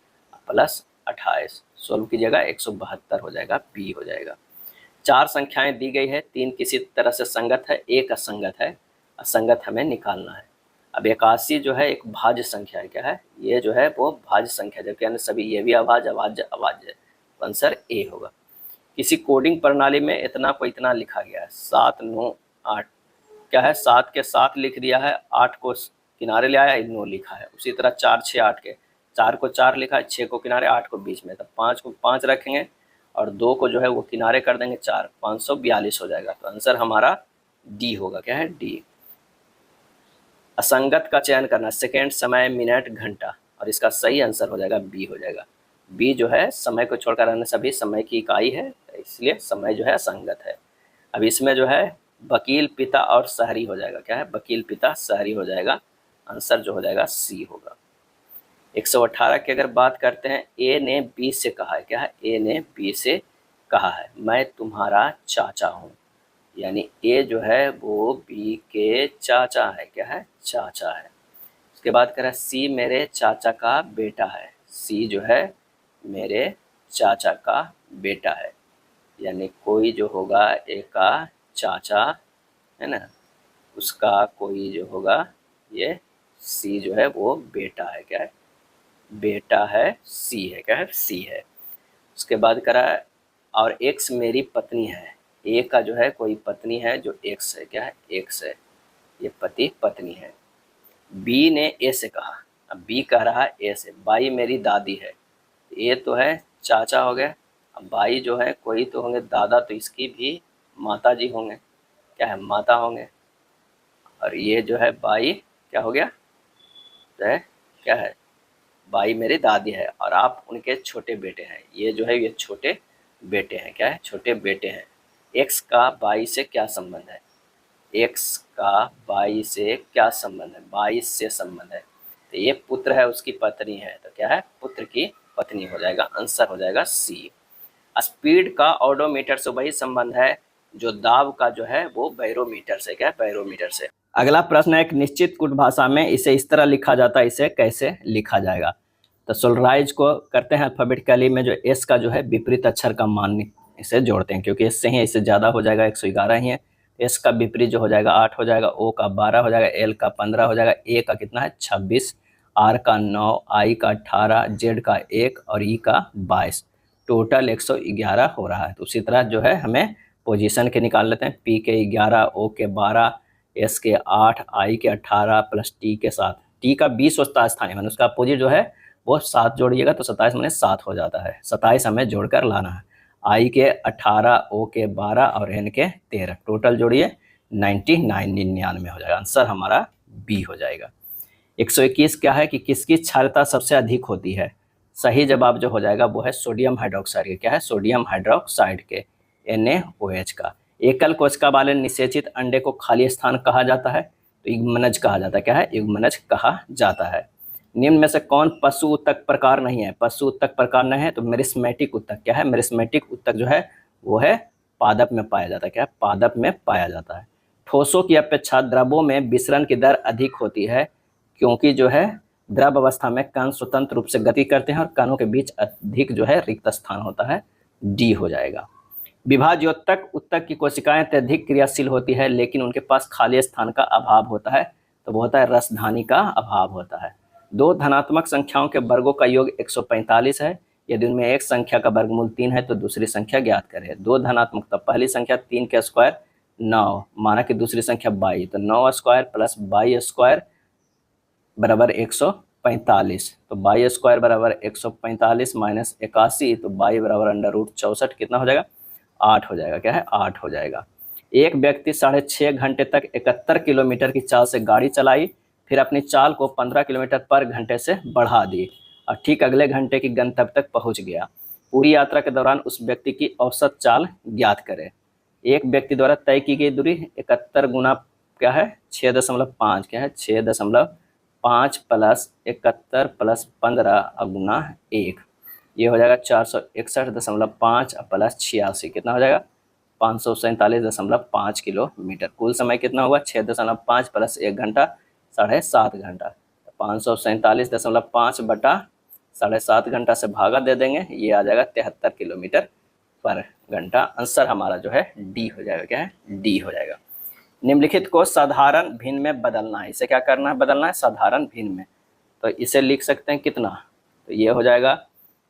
प्लस 28, सोल्व कीजिएगा 172 हो जाएगा, बी हो जाएगा। 4 संख्याएं दी गई है, 3 किसी तरह से संगत है, 1 असंगत है। असंगत हमें निकालना है। अब 81 जो है एक भाज्य संख्या है। क्या है? ये जो है वो भाज्य संख्या, जबकि अन्य सभी ये भी अभाज्य अभाज्य अभाज्य, तो आंसर ए होगा। किसी कोडिंग प्रणाली में इतना को इतना लिखा गया है, 7 9 8, क्या है? 7 के 7 लिख दिया है, 8 को किनारे ले आया, 9 लिखा है। उसी तरह 4 6 8 के 4 को 4 लिखा है, 6 को किनारे, 8 को बीच में, तब 5 को 5 रखेंगे और 2 को जो है वो किनारे कर देंगे 4, 542 हो जाएगा। तो आंसर हमारा डी होगा। क्या है? डी। असंगत का चयन करना, सेकेंड, समय, मिनट, घंटा, और इसका सही आंसर हो जाएगा बी हो जाएगा। बी जो है समय को छोड़कर अन्य सभी समय की इकाई है, इसलिए समय जो है असंगत है। अब इसमें जो है वकील, पिता और शहरी हो जाएगा। क्या है? वकील, पिता, शहरी हो जाएगा। आंसर जो हो जाएगा सी होगा। 118 की अगर बात करते हैं, ए ने बी से कहा है। क्या है? ए ने बी से कहा है, मैं तुम्हारा चाचा हूँ, यानी ए जो है वो बी के चाचा है। क्या है? चाचा है। उसके बाद कह रहा है सी मेरे चाचा का बेटा है। सी जो है मेरे चाचा का बेटा है, यानी कोई जो होगा ए का चाचा है ना, उसका कोई जो होगा, ये सी जो है वो बेटा है। क्या है? बेटा है, सी है। क्या है? सी है। उसके बाद करा है और एक्स मेरी पत्नी है। ए का जो है कोई पत्नी है जो एक्स है। क्या है? एक्स है, ये पति पत्नी है। बी ने ए से कहा, अब बी कह रहा है ए से, बाई मेरी दादी है। ए तो है चाचा हो गए, अब बाई जो है कोई तो होंगे दादा, तो इसकी भी माता जी होंगे। क्या है? माता होंगे। और ये जो है बाई क्या हो गया? तो है क्या है? बाई मेरी दादी है और आप उनके छोटे बेटे हैं। ये जो है ये छोटे बेटे हैं। क्या है? छोटे बेटे हैं। एक्स का बाई से क्या संबंध है? एक्स का बाई से क्या संबंध है? 22 से संबंध है। तो ये पुत्र है, उसकी पत्नी है, तो क्या है? पुत्र की पत्नी हो जाएगा। आंसर हो जाएगा सी। स्पीड का ऑडोमीटर से वही संबंध है जो दाब का जो है वो बैरोमीटर से। क्या है? बैरोमीटर से। अगला प्रश्न है, एक निश्चित कुट भाषा में इसे इस तरह लिखा जाता है, इसे कैसे लिखा जाएगा? तो सोलराइज को करते हैं अल्फाबेटिकली में, जो एस का जो है विपरीत अक्षर का मान इसे जोड़ते हैं, क्योंकि इससे ही इससे ज़्यादा हो जाएगा, 111 ही है। एस का विपरीत जो हो जाएगा 8 हो जाएगा, ओ का 12 हो जाएगा, एल का 15 हो जाएगा, ए का कितना है 26, आर का 9, आई का 18, जेड का 1 और ई का 22, टोटल 111 हो रहा है। तो उसी तरह जो है हमें पोजीशन के निकाल लेते हैं, पी के 11, ओ के 12, एस के 8, आई के 18 प्लस टी के 7, टी का 20 होता है स्थानीय मान, उसका अपोजिट जो है वो 7 जोड़िएगा तो 27 माने 7 हो जाता है। 27 हमें जोड़कर लाना है। आई के 18, ओ के 12 और एन के 13, टोटल जोड़िए 99 हो जाएगा। आंसर हमारा बी हो जाएगा। 121 क्या है कि किसकी क्षारता सबसे अधिक होती है? सही जवाब जो हो जाएगा वो है सोडियम हाइड्रोक्साइड के, क्या है, सोडियम हाइड्रोक्साइड के, NaOH का। एकल कोशिका वाले निषेचित अंडे को खाली स्थान कहा जाता है? तो युग्मनज कहा जाता है, क्या है, युग्मनज कहा जाता है। निम्न में से कौन पशु उत्तक प्रकार नहीं है? पशु उत्तक प्रकार नहीं है तो मेरिस्मेटिक उत्तक, क्या है, मेरिस्मेटिक उत्तक जो है वो है पादप में पाया जाता है, क्या है, पादप में पाया जाता है। ठोसों की अपेक्षा द्रवों में विसरण की दर अधिक होती है क्योंकि जो है द्रव अवस्था में कण स्वतंत्र रूप से गति करते हैं और कणों के बीच अधिक जो है रिक्त स्थान होता है। डी हो जाएगा। विभाज्योत्तक उत्तक की कोशिकाएं अत्यधिक क्रियाशील होती है लेकिन उनके पास खाली स्थान का अभाव होता है, तो वो होता है रसधानी का अभाव होता है। दो धनात्मक संख्याओं के वर्गों का योग 145 है। यदि उनमें एक संख्या का वर्गमूल 3 है तो दूसरी संख्या ज्ञात करें। दो धनात्मक, तो पहली संख्या 3 के स्क्वायर 9, माना कि दूसरी संख्या 22, तो 9 स्क्वायर प्लस 22 स्क्वायर बराबर 145, तो 22 स्क्वायर बराबर 145 माइनस 81, तो 22 बराबर √64, कितना हो जाएगा, 8 हो जाएगा, क्या है, 8 हो जाएगा। एक व्यक्ति 6.5 घंटे तक 71 किलोमीटर की चाल से गाड़ी चलाई, फिर अपनी चाल को 15 किलोमीटर पर घंटे से बढ़ा दी और ठीक अगले घंटे की गंतव्य तक पहुंच गया। पूरी यात्रा के दौरान उस व्यक्ति की औसत चाल ज्ञात करें। एक व्यक्ति द्वारा तय की गई दूरी 71 गुना क्या है 6.5, क्या है 6.5 प्लस 71 प्लस 15 गुना 1, ये हो जाएगा 461.5 प्लस 86, कितना हो जाएगा 547.5 किलोमीटर। कुल समय कितना होगा 6.5 प्लस 1 घंटा 7.5 घंटा, 547.5 बटा 7.5 घंटा से भागा दे देंगे, ये आ जाएगा 73 किलोमीटर पर घंटा। आंसर हमारा जो है डी हो जाएगा, क्या है, डी हो जाएगा। निम्नलिखित को साधारण भिन्न में बदलना है, इसे क्या करना है, बदलना है साधारण भिन्न में। तो इसे लिख सकते हैं कितना, तो ये हो जाएगा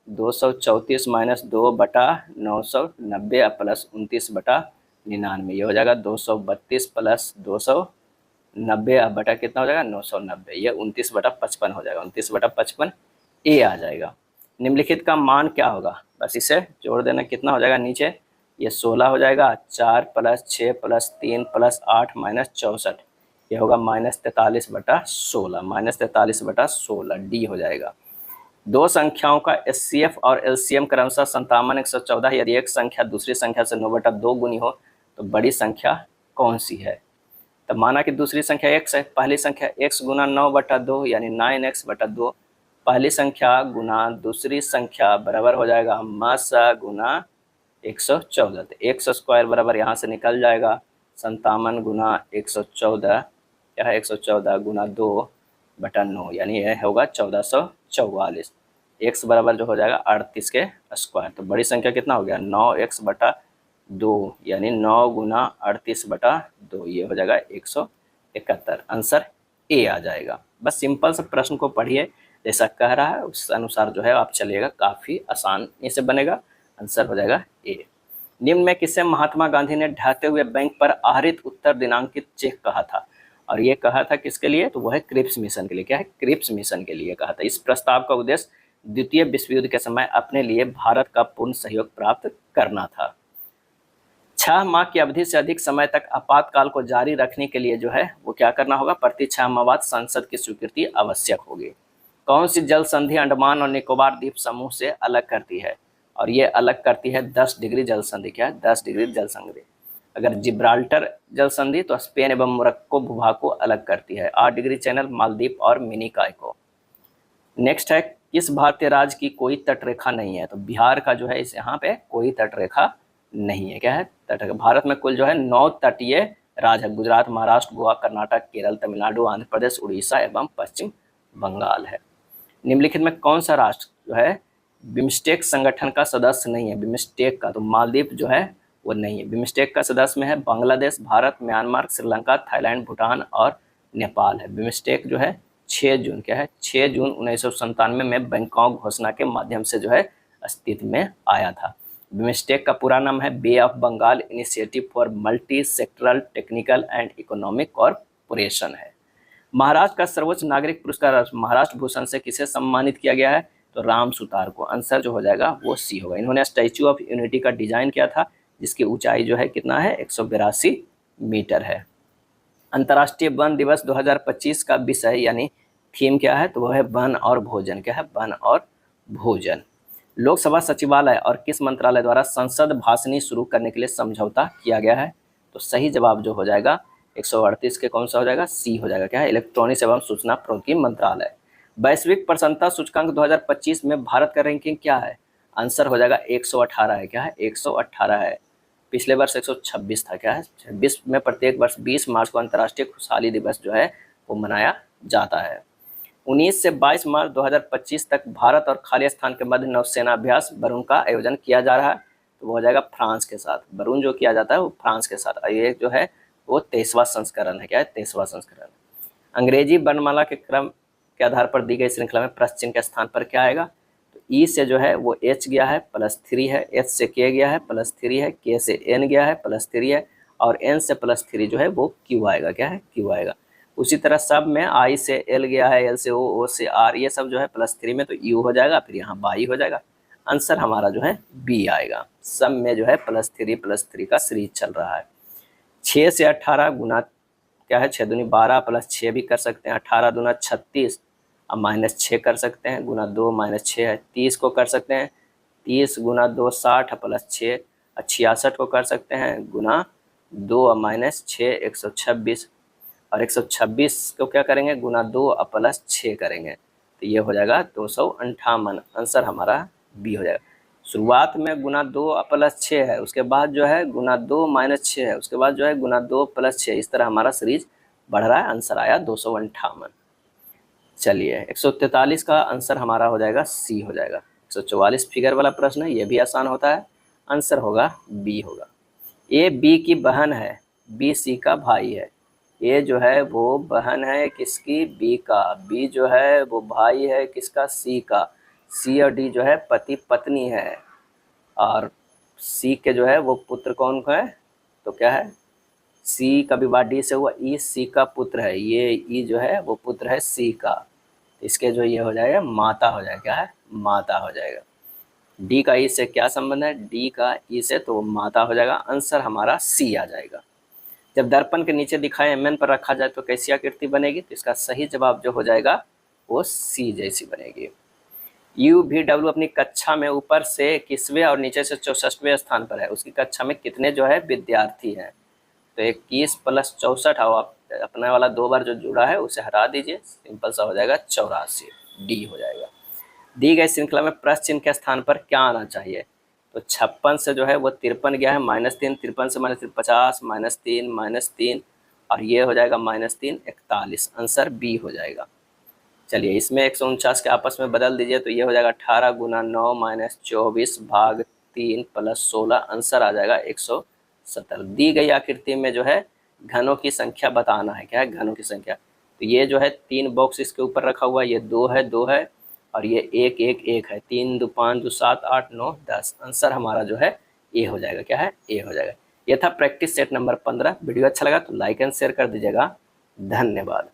234 माइनस 2 बटा 990 प्लस 29 बटा 99, ये हो जाएगा 232 प्लस 290 बटा कितना हो जाएगा 990, ये 29 बटा 55 हो जाएगा, 29 बटा 55 ए आ जाएगा। निम्नलिखित का मान क्या होगा, बस इसे जोड़ देना, कितना हो जाएगा नीचे, ये 16 हो जाएगा, 4 प्लस 6 प्लस 3 प्लस 8 माइनस 64, ये होगा -43 बटा 16, -43 बटा 16, डी हो जाएगा। दो संख्याओं का एचसीएफ और एलसीएम क्रमशः 57 114, यदि एक संख्या दूसरी संख्या से 9/2 गुनी हो तो बड़ी संख्या कौन सी है? तो माना कि दूसरी संख्या x है, पहली संख्या x गुना 9/2 यानी 9x/2, पहली संख्या गुना दूसरी संख्या बराबर हो जाएगा मासा गुना 114, तो x स्क्वायर बराबर यहाँ से निकल जाएगा 57 गुना 114, क्या है 114 गुना 2/9, यानी यह होगा 1444, x बराबर जो हो जाएगा 38 के स्क्वायर, तो बड़ी संख्या कितना हो गया 9x/2 यानी 9 गुना 38/2, ये हो जाएगा 171, आंसर ए आ जाएगा। बस सिंपल से प्रश्न को पढ़िए, जैसा कह रहा है उस अनुसार जो है आप चलिएगा, काफ़ी आसानी से बनेगा, आंसर हो जाएगा ए। निम्न में किसे महात्मा गांधी ने ढहते हुए बैंक पर आहरित उत्तर दिनांकित चेक कहा था? और ये कहा था किसके लिए, तो वह है क्रिप्स मिशन के लिए, क्या है क्रिप्स मिशन के लिए कहा था। इस प्रस्ताव का उद्देश्य द्वितीय विश्व युद्ध के समय अपने लिए भारत का पूर्ण सहयोग प्राप्त करना था। 6 माह की अवधि से अधिक समय तक आपातकाल को जारी रखने के लिए जो है वो क्या करना होगा, प्रति 6 माह बाद संसद की स्वीकृति आवश्यक होगी। कौन सी जल संधि अंडमान और निकोबार द्वीप समूह से अलग करती है? और ये अलग करती है 10 डिग्री जल संधि, क्या है 10 डिग्री जल संधि। अगर जिब्राल्टर जल संधि तो स्पेन एवं मोरक्को भूभाग को अलग करती है। 8 डिग्री चैनल मालदीव और मिनिकॉय को। नेक्स्ट है किस भारतीय राज्य की कोई तटरेखा नहीं है? तो बिहार का जो है इस यहाँ पे कोई तटरेखा नहीं है, क्या है तटरेखा। भारत में कुल जो है 9 तटीय राज्य है, गुजरात, महाराष्ट्र, गोवा, कर्नाटक, केरल, तमिलनाडु, आंध्र प्रदेश, उड़ीसा एवं पश्चिम बंगाल है। निम्नलिखित में कौन सा राष्ट्र जो है बिम्स्टेक संगठन का सदस्य नहीं है? बिम्स्टेक का तो मालदीव जो है वो नहीं है। बिम्स्टेक का सदस्य में है बांग्लादेश, भारत, म्यांमार, श्रीलंका, थाईलैंड, भूटान और नेपाल है। बिम्स्टेक जो है 6 जून, क्या है 6 जून 1997 में बैंकॉक घोषणा के माध्यम से जो है अस्तित्व में आया था। बिमस्टेक का पूरा नाम है bay of Bengal initiative for multi sectoral technical and economic corporation है। महाराष्ट्र का सर्वोच्च नागरिक पुरस्कार महाराष्ट्र भूषण से किसे सम्मानित किया गया है? तो राम सुतार को। आंसर जो हो जाएगा वो सी होगा। इन्होंने स्टैच्यू ऑफ यूनिटी का डिजाइन किया था, जिसकी ऊंचाई जो है कितना है, 182 मीटर है। अंतर्राष्ट्रीय वन दिवस 2025 का विषय यानी थीम क्या है? तो वह है वन और भोजन। क्या है? वन और भोजन। लोकसभा सचिवालय और किस मंत्रालय द्वारा संसद भाषणी शुरू करने के लिए समझौता किया गया है? तो सही जवाब जो हो जाएगा 138 के कौन सा हो जाएगा? सी हो जाएगा। क्या है? इलेक्ट्रॉनिक्स एवं सूचना प्रौद्योगिकी मंत्रालय। वैश्विक प्रसन्नता सूचकांक 2025 में भारत का रैंकिंग क्या है? आंसर हो जाएगा 118 है। क्या है? 118 है। पिछले वर्ष 126 था। क्या है? 26 में प्रत्येक वर्ष 20 मार्च को अंतर्राष्ट्रीय खुशहाली दिवस जो है वो मनाया जाता है। 19 से 22 मार्च 2025 तक भारत और खालिस्तान के मध्य नौसेना अभ्यास वरुण का आयोजन किया जा रहा है। तो वो हो जाएगा फ्रांस के साथ। वरुण जो किया जाता है वो फ्रांस के साथ। ये जो है वो 23वां संस्करण है। क्या है? 23वां संस्करण। अंग्रेजी वर्णमाला के क्रम के आधार पर दी गई श्रृंखला में प्लस चिन्ह के स्थान पर क्या आएगा? तो ई से जो है वो एच गया है, +3 है। एच से के गया है, +3 है। के से एन गया है, +3 है। और एन से +3 जो है वो क्यू आएगा। क्या है? क्यू आएगा। उसी तरह सब में आई से एल गया है, एल से ओ से आर, ये सब जो है +3 में तो यू हो जाएगा, फिर यहाँ बाई हो जाएगा। आंसर हमारा जो है बी आएगा। सब में जो है +3 का सीरीज चल रहा है। 6 से 18 गुना क्या है? 6 दूनी 12 +6 भी कर सकते हैं। 18 दूना 36 अब -6 कर सकते हैं। गुना 2 -6 है। 30 को कर सकते हैं। 30 गुना 2 60 +6 66 को कर सकते हैं। गुना 2 और -6 126 और 126 को क्या करेंगे? गुना 2 और +6 करेंगे तो ये हो जाएगा 258। आंसर हमारा बी हो जाएगा। शुरुआत में गुना 2 और +6 है, उसके बाद जो है गुना 2 -6 है, उसके बाद जो है गुना 2 +6, इस तरह हमारा सीरीज बढ़ रहा है। आंसर आया 258। चलिए 143 का आंसर हमारा हो जाएगा सी हो जाएगा। 144 फिगर वाला प्रश्न है, ये भी आसान होता है। आंसर होगा बी होगा। ए बी की बहन है, बी सी का भाई है। ए जो है वो बहन है किसकी? बी का। बी जो है वो भाई है किसका? सी का। सी और डी जो है पति पत्नी है। और सी के जो है वो पुत्र कौन है? तो क्या है? सी का विवाह डी से हुआ। ई सी का पुत्र है। ये ई जो है वो पुत्र है सी का। इसके जो ये हो जाएगा माता हो जाएगा। क्या है? माता हो जाएगा। डी का ई से क्या संबंध है? डी का ई से तो माता हो जाएगा। आंसर हमारा सी आ जाएगा। जब दर्पण के नीचे दिखाए एम एन पर रखा जाए तो कैसी आकृति बनेगी? तो इसका सही जवाब जो हो जाएगा वो सी जैसी बनेगी। यू भी डब्ल्यू अपनी कक्षा में ऊपर से 21वें और नीचे से 64वें स्थान पर है। उसकी कक्षा में कितने जो है विद्यार्थी हैं? तो 21 + 64 और अपने वाला 2 बार जो जुड़ा है उसे हटा दीजिए, सिंपल सा हो जाएगा 84। डी हो जाएगा। दी गई श्रृंखला में प्लस चिन्ह के स्थान पर क्या आना चाहिए? तो 56 से जो है वो 53 गया है, -3, 53 से -3 50, -3 -3 और ये हो जाएगा -3 41। आंसर बी हो जाएगा। चलिए इसमें 149 के आपस में बदल दीजिए तो ये हो जाएगा 18 गुना 9 -24 भाग 3 + 16। आंसर आ जाएगा 170। दी गई आकृति में जो है घनों की संख्या बताना है। क्या है? घनों की संख्या। तो ये जो है 3 बॉक्स इसके ऊपर रखा हुआ है, ये 2 है 2 है और ये 1 1 1 है। 3 2 5 2 7 8 9 10। आंसर हमारा जो है ए हो जाएगा। क्या है? ए हो जाएगा। ये था प्रैक्टिस सेट नंबर 15। वीडियो अच्छा लगा तो लाइक एंड शेयर कर दीजिएगा। धन्यवाद।